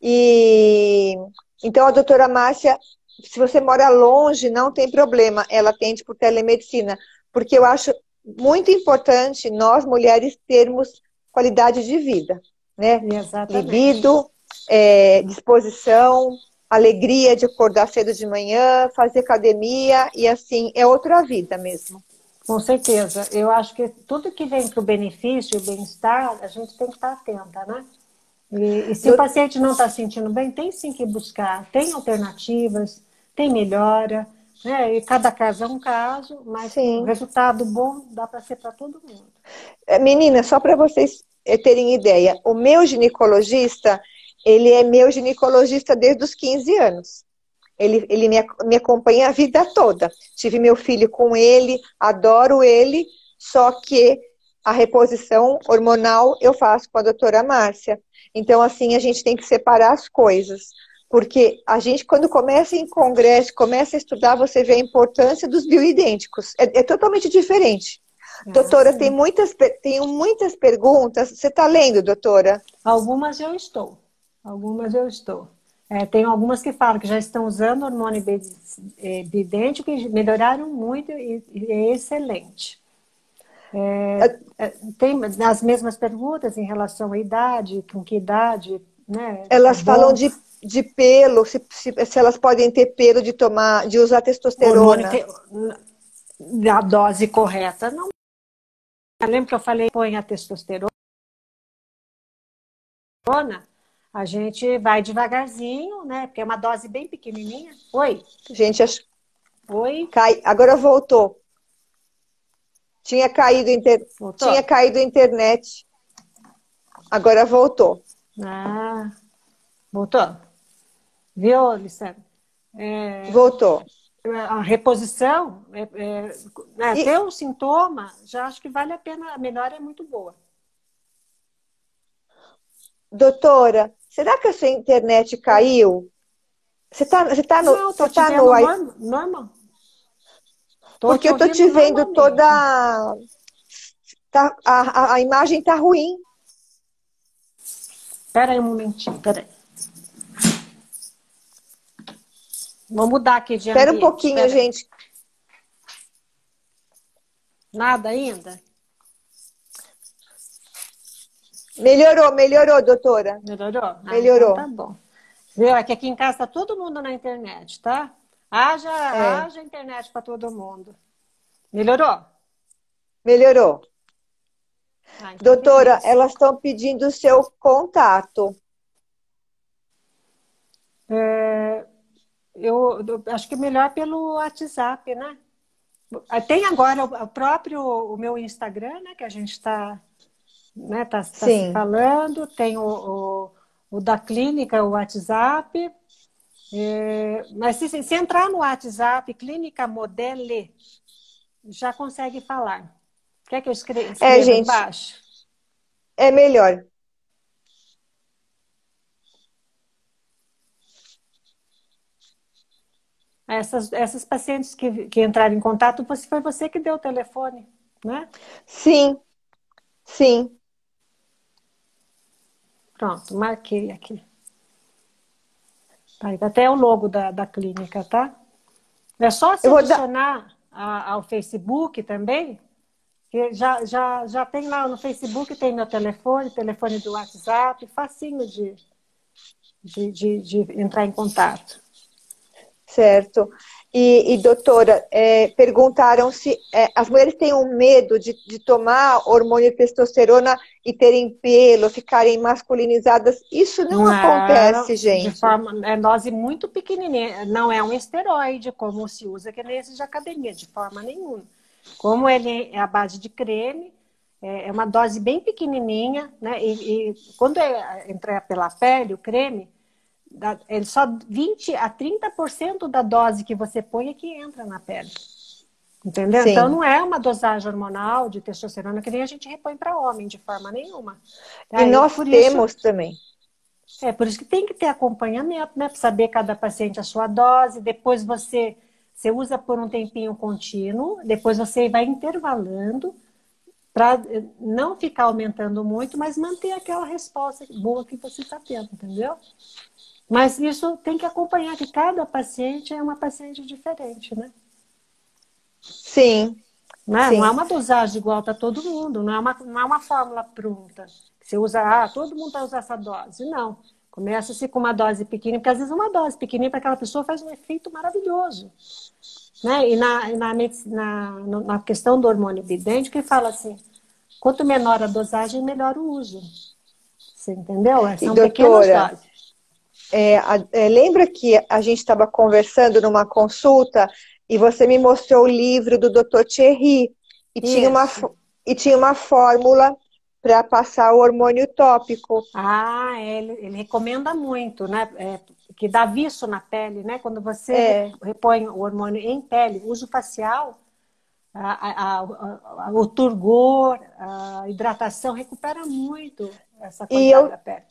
E então a doutora Márcia, se você mora longe, não tem problema, ela atende por telemedicina, porque eu acho muito importante nós mulheres termos qualidade de vida, né? Exatamente. Libido, disposição, alegria de acordar cedo de manhã, fazer academia e assim é outra vida mesmo. Com certeza. Eu acho que tudo que vem para o benefício e o bem-estar, a gente tem que estar atenta, né? E se o Do- paciente não está se sentindo bem, tem sim que buscar. Tem alternativas, tem melhora, né? E cada caso é um caso, mas o sim. resultado bom dá para ser para todo mundo. Menina, só para vocês terem ideia, o meu ginecologista, ele é meu ginecologista desde os 15 anos. Ele me acompanha a vida toda. Tive meu filho com ele, adoro ele, só que a reposição hormonal eu faço com a doutora Márcia. Então, assim, a gente tem que separar as coisas. Porque a gente, quando começa em congresso, começa a estudar, você vê a importância dos bioidênticos. É totalmente diferente. É, Doutora, sim. tenho muitas perguntas. Você está lendo, doutora? Algumas eu estou. Algumas eu estou. Tem algumas que falam que já estão usando hormônio bidêntico e melhoraram muito e é excelente. Tem as mesmas perguntas em relação à idade, com que idade, né, é Elas falam bom. de pelo, se elas podem ter pelo de tomar, de usar O hormônio testosterona. a dose correta não Lembra que eu falei põe a testosterona? A gente vai devagarzinho, né? Porque é uma dose bem pequenininha. Oi? Gente, Oi? agora voltou. Tinha caído, Voltou? Tinha caído a internet. Agora voltou. Ah, voltou. Viu, Lissandra? Voltou. A reposição, E, ter um sintoma, já acho que vale a pena, a melhora é muito boa. doutora, será que a sua internet Oi. caiu? Não, Você estou te tá no vendo Wi-Fi? normal. Estou Porque te eu tô ouvindo te vendo normalmente. toda. A imagem tá ruim. Espera aí um momentinho, espera aí. Vou mudar aqui de Espera um ambiente, pouquinho, espera aí. gente. Nada ainda? Melhorou, doutora. Melhorou? Ah, então tá Melhorou. bom. Viu? É que aqui em casa está todo mundo na internet, tá? Haja, É, haja internet para todo mundo. Melhorou? melhorou. Ah, então Doutora, beleza. elas estão pedindo o seu contato. É, eu acho que é melhor pelo WhatsApp, né? Tem agora o próprio o meu Instagram, né? Que a gente está, né, tá se Sim, falando. Tem o da clínica, o WhatsApp. Mas se entrar no WhatsApp, Clínica Modele, já consegue falar. Quer que eu escreva gente, embaixo? é melhor. Essas pacientes que entraram em contato, foi você que deu o telefone, né? Sim, sim. Pronto, marquei aqui. Tá, até o logo da clínica, tá? É só se Eu vou dar. adicionar ao Facebook também, que já tem lá no Facebook, tem meu telefone, telefone do WhatsApp, facinho de entrar em contato. Certo. Doutora, perguntaram se as mulheres têm um medo de tomar hormônio testosterona e terem pelo, ficarem masculinizadas. Isso não Não, acontece, de gente. forma, é dose muito pequenininha, não é um esteroide como se usa que nem esses de academia, de forma nenhuma. Como ele é à base de creme, é uma dose bem pequenininha, né? E quando entra pela pele, o creme, ele só 20 a 30% da dose que você põe é que entra na pele. Entendeu? Então Sim. não é uma dosagem hormonal de testosterona que nem a gente repõe para homem, de forma nenhuma. E Aí, nós temos também. por isso que tem que ter acompanhamento, né? Para saber cada paciente a sua dose. Depois você usa por um tempinho contínuo, depois você vai intervalando para não ficar aumentando muito, mas manter aquela resposta boa que você está tendo, entendeu? Mas isso tem que acompanhar, que cada paciente é uma paciente diferente, né? Sim, Não é sim. uma dosagem igual para todo mundo, não é uma fórmula pronta. Você usa, todo mundo vai usar essa dose. Não. Começa-se com uma dose pequena, porque às vezes uma dose pequenininha para aquela pessoa faz um efeito maravilhoso. Né? E na questão do hormônio bidêntico, ele fala assim, quanto menor a dosagem, melhor o uso. Você entendeu? E São pequenas doutora, doses. lembra que a gente estava conversando numa consulta e você me mostrou o livro do Dr. Thierry e Isso. tinha uma fórmula para passar o hormônio tópico. Ele recomenda muito, né? Que dá viço na pele, né? Quando você É, repõe o hormônio em pele, uso facial, o turgor, a hidratação recupera muito essa e qualidade da pele.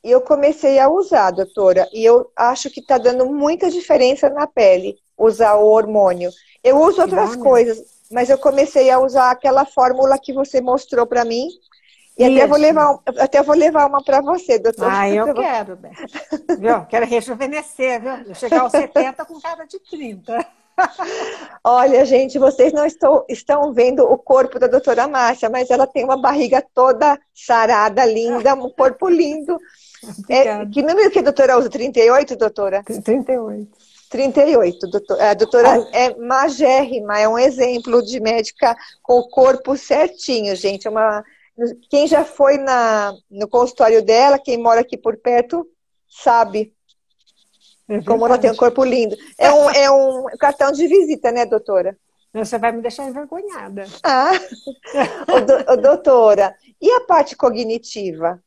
eu comecei a usar, doutora, e eu acho que está dando muita diferença na pele usar o hormônio. Eu uso Que dá outras mesmo. coisas, mas eu comecei a usar aquela fórmula que você mostrou para mim. E Isso. até vou levar uma para você, doutora. Eu quero, Beth. Viu? Quero rejuvenescer, viu? Eu chegar aos 70 com cara de 30. Olha, gente, vocês não estão vendo o corpo da doutora Márcia, mas ela tem uma barriga toda sarada, linda, um corpo lindo. Obrigada. Que número que a doutora usa? 38, doutora? 38. 38, doutor. A doutora é magérrima, é um exemplo de médica com o corpo certinho, gente. Quem já foi no consultório dela, quem mora aqui por perto, sabe É como ela tem um verdade. corpo lindo. É um cartão de visita, né, doutora? Você vai me deixar envergonhada. Ah, doutora, e a parte cognitiva?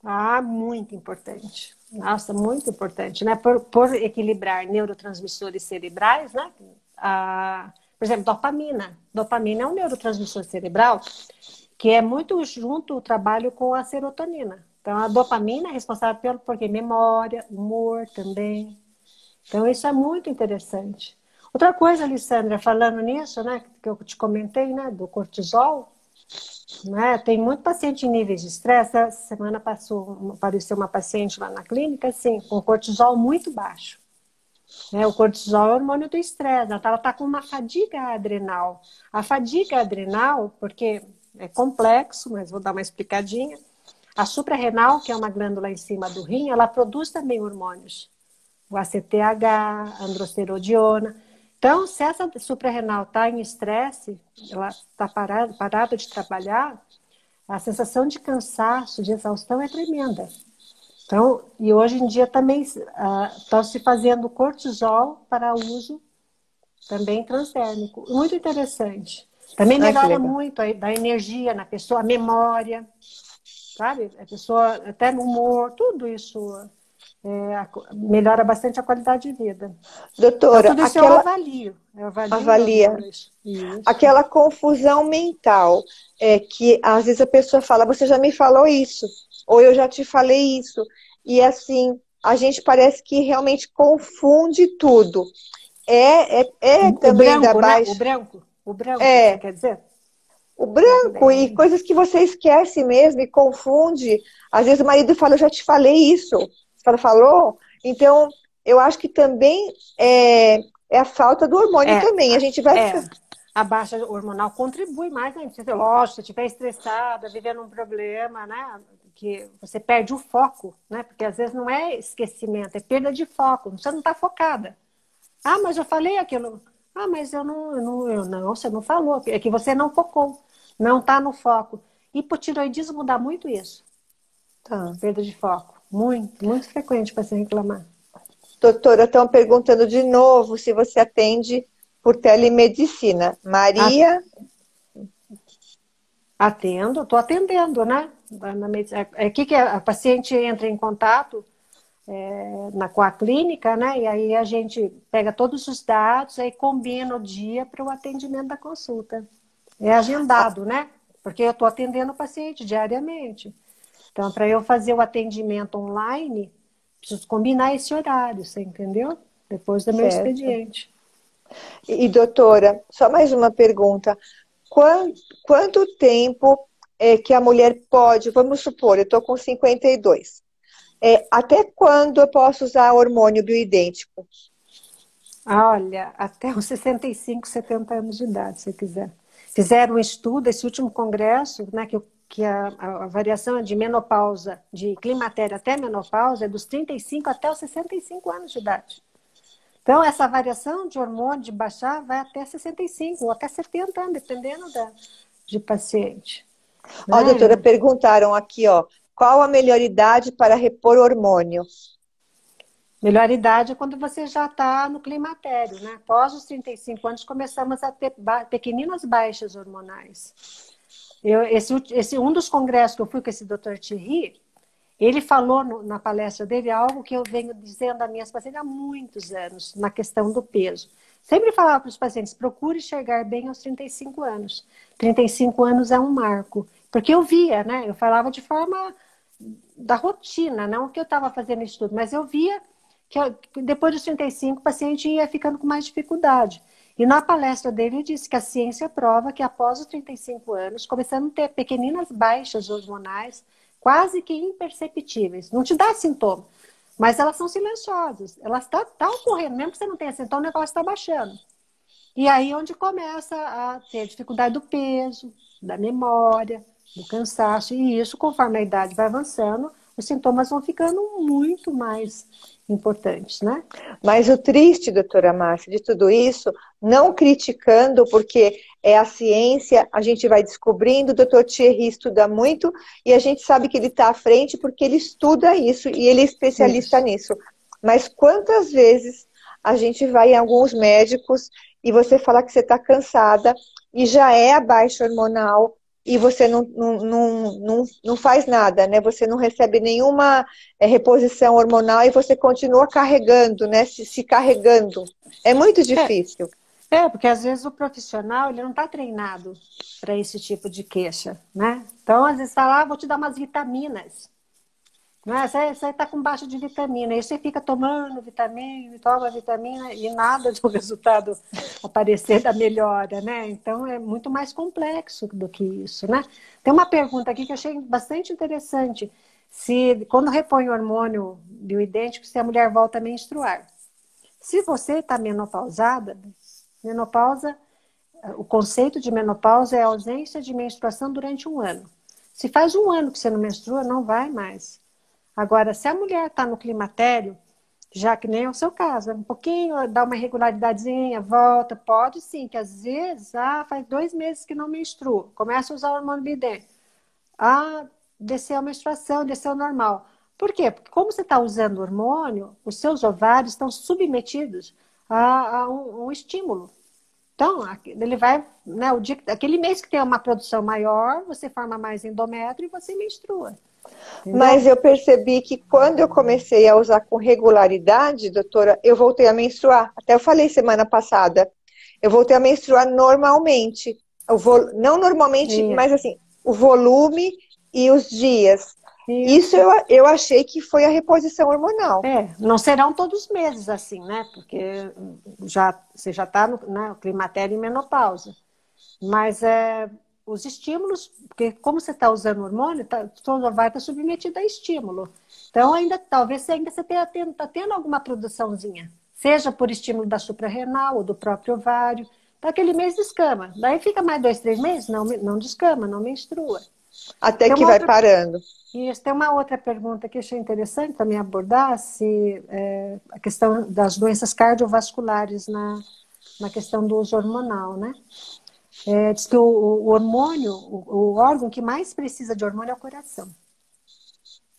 Ah, muito importante. Nossa, muito importante, né? Por equilibrar neurotransmissores cerebrais, né? Por exemplo, dopamina. Dopamina é um neurotransmissor cerebral que é muito junto o trabalho com a serotonina. Então, a dopamina é responsável por quê? Memória, humor também. Então, isso é muito interessante. Outra coisa, Alessandra, falando nisso, né, que eu te comentei, né, do cortisol, né, tem muito paciente em níveis de estresse. Essa semana apareceu uma paciente lá na clínica, assim, com cortisol muito baixo. Né, o cortisol é o hormônio do estresse, ela está com uma fadiga adrenal. A fadiga adrenal, porque é complexo, mas vou dar uma explicadinha. A suprarrenal, que é uma glândula em cima do rim, ela produz também hormônios. O ACTH, a androstenediona. Então, se essa suprarrenal está em estresse, ela está parada de trabalhar, a sensação de cansaço, de exaustão é tremenda. Então, e hoje em dia também estão se fazendo cortisol para uso também transdérmico. Muito interessante. Também Ai, que melhora legal. muito da energia na pessoa, a memória, sabe? A pessoa, até no humor, tudo isso melhora bastante a qualidade de vida. Então, Doutora, tudo isso eu avalio. Eu avalio e avalia valoro isso. Isso. aquela confusão mental, que às vezes a pessoa fala, você já me falou isso, ou eu já te falei isso, e assim, a gente parece que realmente confunde tudo. É O também da branco, né? baixa, O branco, você é, quer dizer? o branco e Também. coisas que você esquece mesmo e confunde. Às vezes o marido fala, eu já te falei isso. Você fala, falou? Então, eu acho que também é a falta do hormônio É, também. A gente vai é. ficar. A baixa hormonal contribui mais, né? Lógico, se estiver estressada, vivendo um problema, né? Que você perde o foco, né? Porque às vezes não é esquecimento, é perda de foco. Você não está focada. Ah, mas eu falei aquilo. Ah, mas eu não, você não falou. É que você não focou, não está no foco. Hipotiroidismo dá muito isso, Tá. perda de foco. Muito, muito frequente para se reclamar. Doutora, estão perguntando de novo se você atende por telemedicina. A- Maria, Atendo, estou atendendo, né? Que a paciente entra em contato com a clínica, né? E aí a gente pega todos os dados, aí combina o dia para o atendimento da consulta. É agendado, né? Porque eu estou atendendo o paciente diariamente. Então, para eu fazer o atendimento online, preciso combinar esse horário, você entendeu? Depois do meu certo. expediente. Doutora, só mais uma pergunta. Quanto tempo é que a mulher pode, vamos supor, eu estou com 52. Até quando eu posso usar hormônio bioidêntico? Olha, até os 65, 70 anos de idade, se quiser. Fizeram um estudo, esse último congresso, né, que a variação é de menopausa, de climatério até menopausa, é dos 35 até os 65 anos de idade. Então, essa variação de hormônio de baixar vai até 65 ou até 70 anos, dependendo de paciente. Ó, doutora, Né? perguntaram aqui, ó, qual a melhor idade para repor hormônio? Melhor idade é quando você já está no climatério, né? Após os 35 anos, começamos a ter pequeninas baixas hormonais. Um dos congressos que eu fui com esse Dr. Thierry, ele falou na palestra dele algo que eu venho dizendo a minhas pacientes há muitos anos, na questão do peso. Sempre falava para os pacientes, procure chegar bem aos 35 anos. 35 anos é um marco. Porque eu via, né? Eu falava de forma da rotina, não o que eu estava fazendo estudo, mas eu via que depois dos 35 o paciente ia ficando com mais dificuldade. E na palestra dele ele disse que a ciência prova que após os 35 anos, começando a ter pequeninas baixas hormonais, quase que imperceptíveis. Não te dá sintoma, mas elas são silenciosas. Elas estão ocorrendo, mesmo que você não tenha sintoma, o negócio está baixando. E aí onde começa a ter dificuldade do peso, da memória, do cansaço. E isso, conforme a idade vai avançando, os sintomas vão ficando muito mais importantes, né? Mas o triste, doutora Márcia, de tudo isso, não criticando, porque é a ciência, a gente vai descobrindo, o doutor Thierry estuda muito, e a gente sabe que ele está à frente porque ele estuda isso, e ele é especialista Isso. nisso. Mas quantas vezes a gente vai em alguns médicos e você fala que você está cansada, e já é a baixa hormonal, e você não faz nada, né? Você não recebe nenhuma reposição hormonal e você continua carregando, né? Se carregando. É muito difícil. Porque às vezes o profissional ele não está treinado para esse tipo de queixa, né? Então, às vezes fala, vou te dar umas vitaminas. Né? Você está com baixa de vitamina, aí você fica tomando vitamina, toma vitamina e nada do resultado aparecer da melhora, né? Então é muito mais complexo do que isso, né? Tem uma pergunta aqui que eu achei bastante interessante. Se quando repõe o hormônio bioidêntico, se a mulher volta a menstruar. Se você está menopausada, menopausa, o conceito de menopausa é a ausência de menstruação durante um ano. Se faz um ano que você não menstrua, não vai mais. Agora, se a mulher está no climatério, já que nem é o seu caso, um pouquinho, dá uma irregularidadezinha, volta, pode sim, que às vezes, faz 2 meses que não menstrua, começa a usar o hormônio bidê. Desceu a menstruação, desceu normal. Por quê? Porque como você está usando hormônio, os seus ovários estão submetidos a um estímulo. Então, ele vai, né, aquele mês que tem uma produção maior, você forma mais endométrio e você menstrua. Mas Entendeu? eu percebi que quando eu comecei a usar com regularidade, doutora, eu voltei a menstruar. Até eu falei semana passada. Eu voltei a menstruar normalmente. Não normalmente, mas assim, o volume e os dias. Isso Isso. eu achei que foi a reposição hormonal. Não serão todos os meses assim, né? Porque você já está no, né, climatério e menopausa. Mas os estímulos, porque como você está usando hormônio, seu ovário está submetido a estímulo. Então, talvez você ainda está tendo alguma produçãozinha. Seja por estímulo da suprarrenal ou do próprio ovário. Então, aquele mês descama. Daí fica mais 2, 3 meses, não descama, não menstrua. Até que vai parando. Isso, tem uma outra pergunta que eu achei interessante também abordar, a questão das doenças cardiovasculares na questão do uso hormonal, né? Diz que o hormônio, o órgão que mais precisa de hormônio é o coração.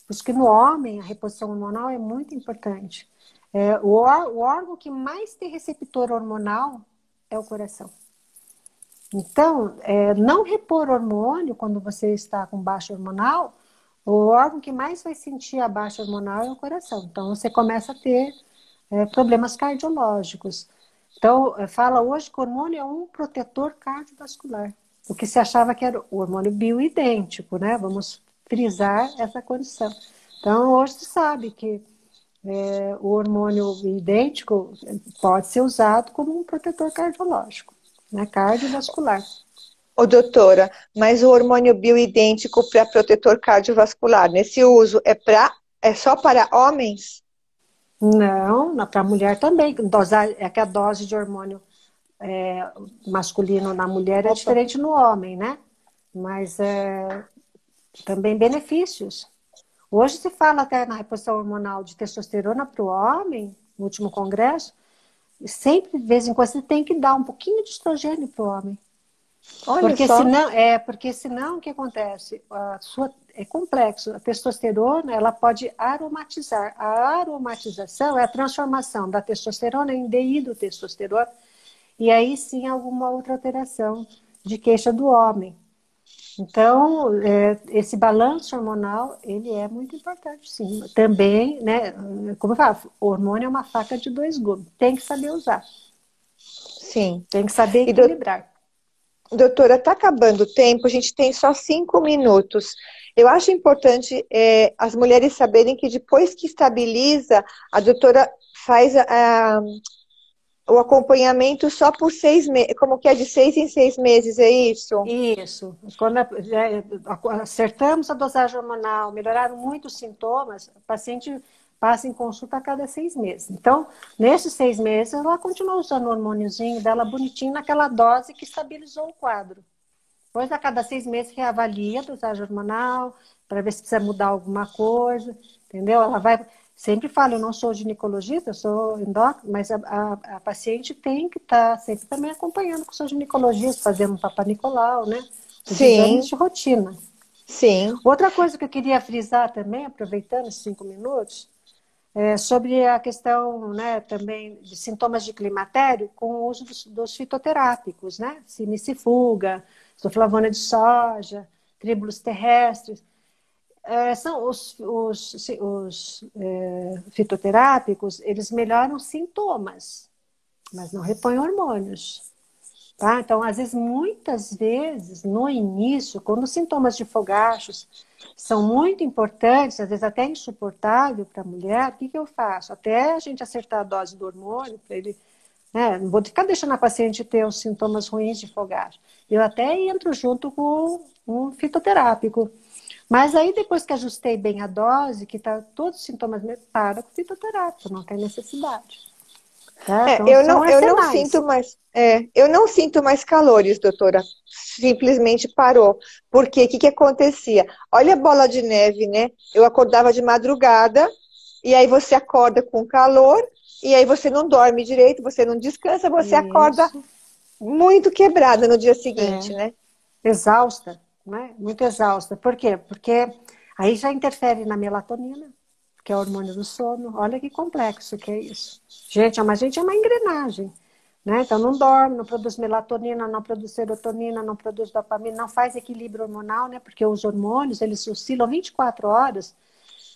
Por isso que no homem a reposição hormonal é muito importante. O órgão que mais tem receptor hormonal é o coração. Então, não repor hormônio quando você está com baixa hormonal, o órgão que mais vai sentir a baixa hormonal é o coração. Então, você começa a ter problemas cardiológicos. Então, fala hoje que o hormônio é um protetor cardiovascular. O que se achava que era o hormônio bioidêntico, né? Vamos frisar essa condição. Então, hoje se sabe que o hormônio idêntico pode ser usado como um protetor cardiológico, né? Cardiovascular. Ô, doutora, mas o hormônio bioidêntico para protetor cardiovascular, nesse uso, é só para homens? Não, para a mulher também. É que a dose de hormônio masculino na mulher é diferente no homem, né? Mas também benefícios. Hoje se fala até na reposição hormonal de testosterona para o homem, no último congresso, e sempre, de vez em quando, você tem que dar um pouquinho de estrogênio para o homem. Olha Porque só. senão o que acontece? É complexo. A testosterona ela pode aromatizar. A aromatização é a transformação da testosterona em deidrotestosterona e aí sim alguma outra alteração de queixa do homem. Então, esse balanço hormonal, ele é muito importante, sim. Também, né, como eu falo, o hormônio é uma faca de 2 gumes. Tem que saber usar. Sim. Tem que saber equilibrar. Doutora, está acabando o tempo, a gente tem só 5 minutos. Eu acho importante as mulheres saberem que depois que estabiliza, a doutora faz o acompanhamento só por 6 meses, como que é de 6 em 6 meses, é isso? Isso. Quando acertamos a dosagem hormonal, melhoraram muito os sintomas, o paciente passa em consulta a cada 6 meses. Então, nesses 6 meses, ela continua usando o hormôniozinho dela bonitinho naquela dose que estabilizou o quadro. Depois, a cada 6 meses, reavalia a dosagem hormonal para ver se precisa mudar alguma coisa, entendeu? Ela vai, sempre falo, eu não sou ginecologista, eu sou endócrina, mas a paciente tem que estar sempre também acompanhando com o seu ginecologista, fazendo um Papa Nicolau, né? Os exames Sim, de rotina. sim. Outra coisa que eu queria frisar também, aproveitando esses 5 minutos, é sobre a questão, né, também de sintomas de climatério com o uso dos fitoterápicos, né? Simicifuga, isoflavona de soja, tríbulos terrestres. São os fitoterápicos, eles melhoram sintomas, mas não repõem hormônios. Tá? Então, às vezes, muitas vezes, no início, quando os sintomas de fogachos são muito importantes, às vezes até insuportável para a mulher, o que, que eu faço? Até a gente acertar a dose do hormônio, para ele, né, não vou ficar deixando a paciente ter os sintomas ruins de fogacho. Eu até entro junto com um fitoterápico. Mas aí, depois que ajustei bem a dose, que tá todos os sintomas, para com o fitoterápico, não tem necessidade. Tá? É, Então, são eu não sinto arsenais. mais, eu não sinto mais calores, doutora. Simplesmente parou. Porque o que que acontecia? Olha a bola de neve, né? Eu acordava de madrugada, e aí você acorda com calor, e aí você não dorme direito, você não descansa, você acorda Isso. muito quebrada no dia seguinte, É. né? Exausta, né? Muito exausta. Por quê? Porque aí já interfere na melatonina, que é o hormônio do sono. Olha que complexo que é isso. Gente é uma engrenagem, né? Então não dorme, não produz melatonina, não produz serotonina, não produz dopamina, não faz equilíbrio hormonal, né? Porque os hormônios, eles oscilam 24 horas,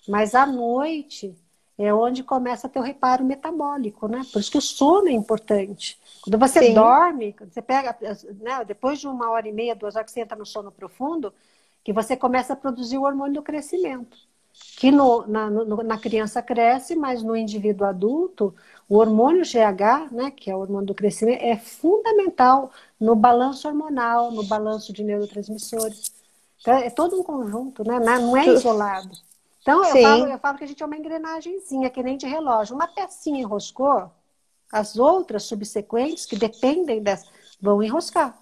mas à noite é onde começa a ter o reparo metabólico, né? Por isso que o sono é importante. Quando você Sim, dorme, quando você pega, né, depois de 1 hora e meia, 2 horas que você entra no sono profundo, que você começa a produzir o hormônio do crescimento. Que na criança cresce, mas no indivíduo adulto, o hormônio GH, né, que é o hormônio do crescimento, é fundamental no balanço hormonal, no balanço de neurotransmissores. Então, é todo um conjunto, né? Não é tu- isolado. Então, sim, eu falo que a gente é uma engrenagemzinha, que nem de relógio. Uma pecinha enroscou, as outras subsequentes, que dependem dessa, vão enroscar.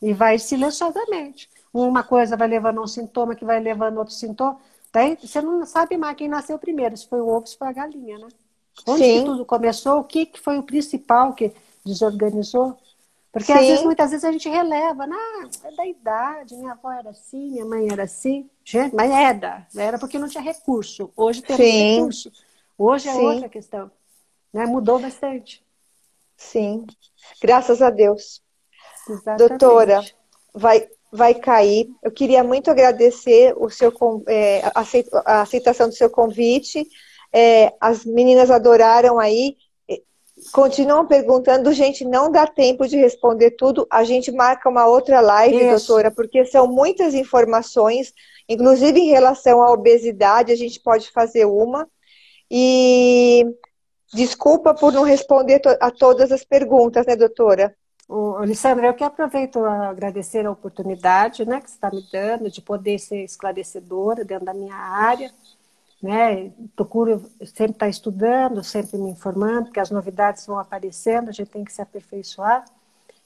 E vai silenciosamente. Uma coisa vai levando a um sintoma, que vai levando a outro sintoma. Daí você não sabe mais quem nasceu primeiro, se foi o ovo, se foi a galinha, né? Onde que sim, tudo começou? O que foi o principal que desorganizou? Porque às vezes, sim, muitas vezes a gente releva, é da idade, minha avó era assim, minha mãe era assim. Gente, mas era porque não tinha recurso. Hoje temos sim, recurso. Hoje é outra sim, questão, né? Mudou bastante. sim. Graças a Deus. Doutora, Exatamente. vai cair. Eu queria muito agradecer a aceitação do seu convite. As meninas adoraram aí. Continuam perguntando, gente, não dá tempo de responder tudo. A gente marca uma outra live, Isso. doutora, porque são muitas informações, inclusive em relação à obesidade, a gente pode fazer uma. E desculpa por não responder a todas as perguntas, né, doutora? Alessandra, eu que aproveito a agradecer a oportunidade, né, que você está me dando de poder ser esclarecedora dentro da minha área, né? Procuro sempre estar estudando, sempre me informando, porque as novidades vão aparecendo, a gente tem que se aperfeiçoar.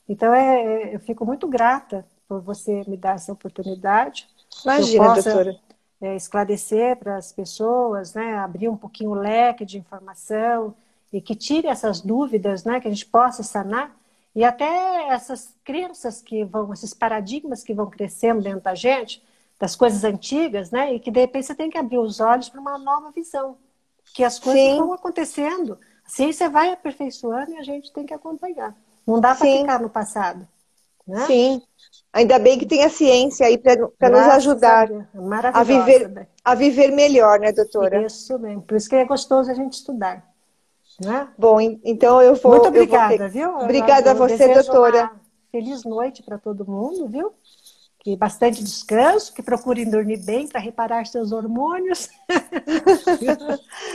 Então, eu fico muito grata por você me dar essa oportunidade, que eu Imagina, possa doutora. esclarecer para as pessoas, né, abrir um pouquinho o leque de informação e que tire essas dúvidas, né, que a gente possa sanar. E até essas crenças esses paradigmas que vão crescendo dentro da gente, das coisas antigas, né, e que de repente você tem que abrir os olhos para uma nova visão, que as coisas Sim, vão acontecendo. A ciência vai aperfeiçoando e a gente tem que acompanhar. Não dá para sim, ficar no passado, né? sim. Ainda bem que tem a ciência aí para nos Graças a ajudar Deus. É a maravilhosa, viver, né? a viver melhor, né, doutora? Isso mesmo. Por isso que é gostoso a gente estudar, né? Bom, então Muito eu vou ter. obrigada, viu? Obrigada a Eu você, desejo doutora. uma feliz noite para todo mundo, viu? Que bastante descanso, que procurem dormir bem para reparar seus hormônios.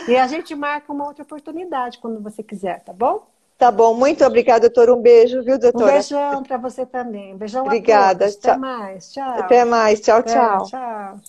E a gente marca uma outra oportunidade quando você quiser, tá bom? Tá bom, muito obrigada, doutora. Um beijo, viu, Um doutora? beijão para você também. Um beijão a Obrigada. todos. Até Tchau. mais. Tchau. Até mais. Tchau, Até, tchau. tchau.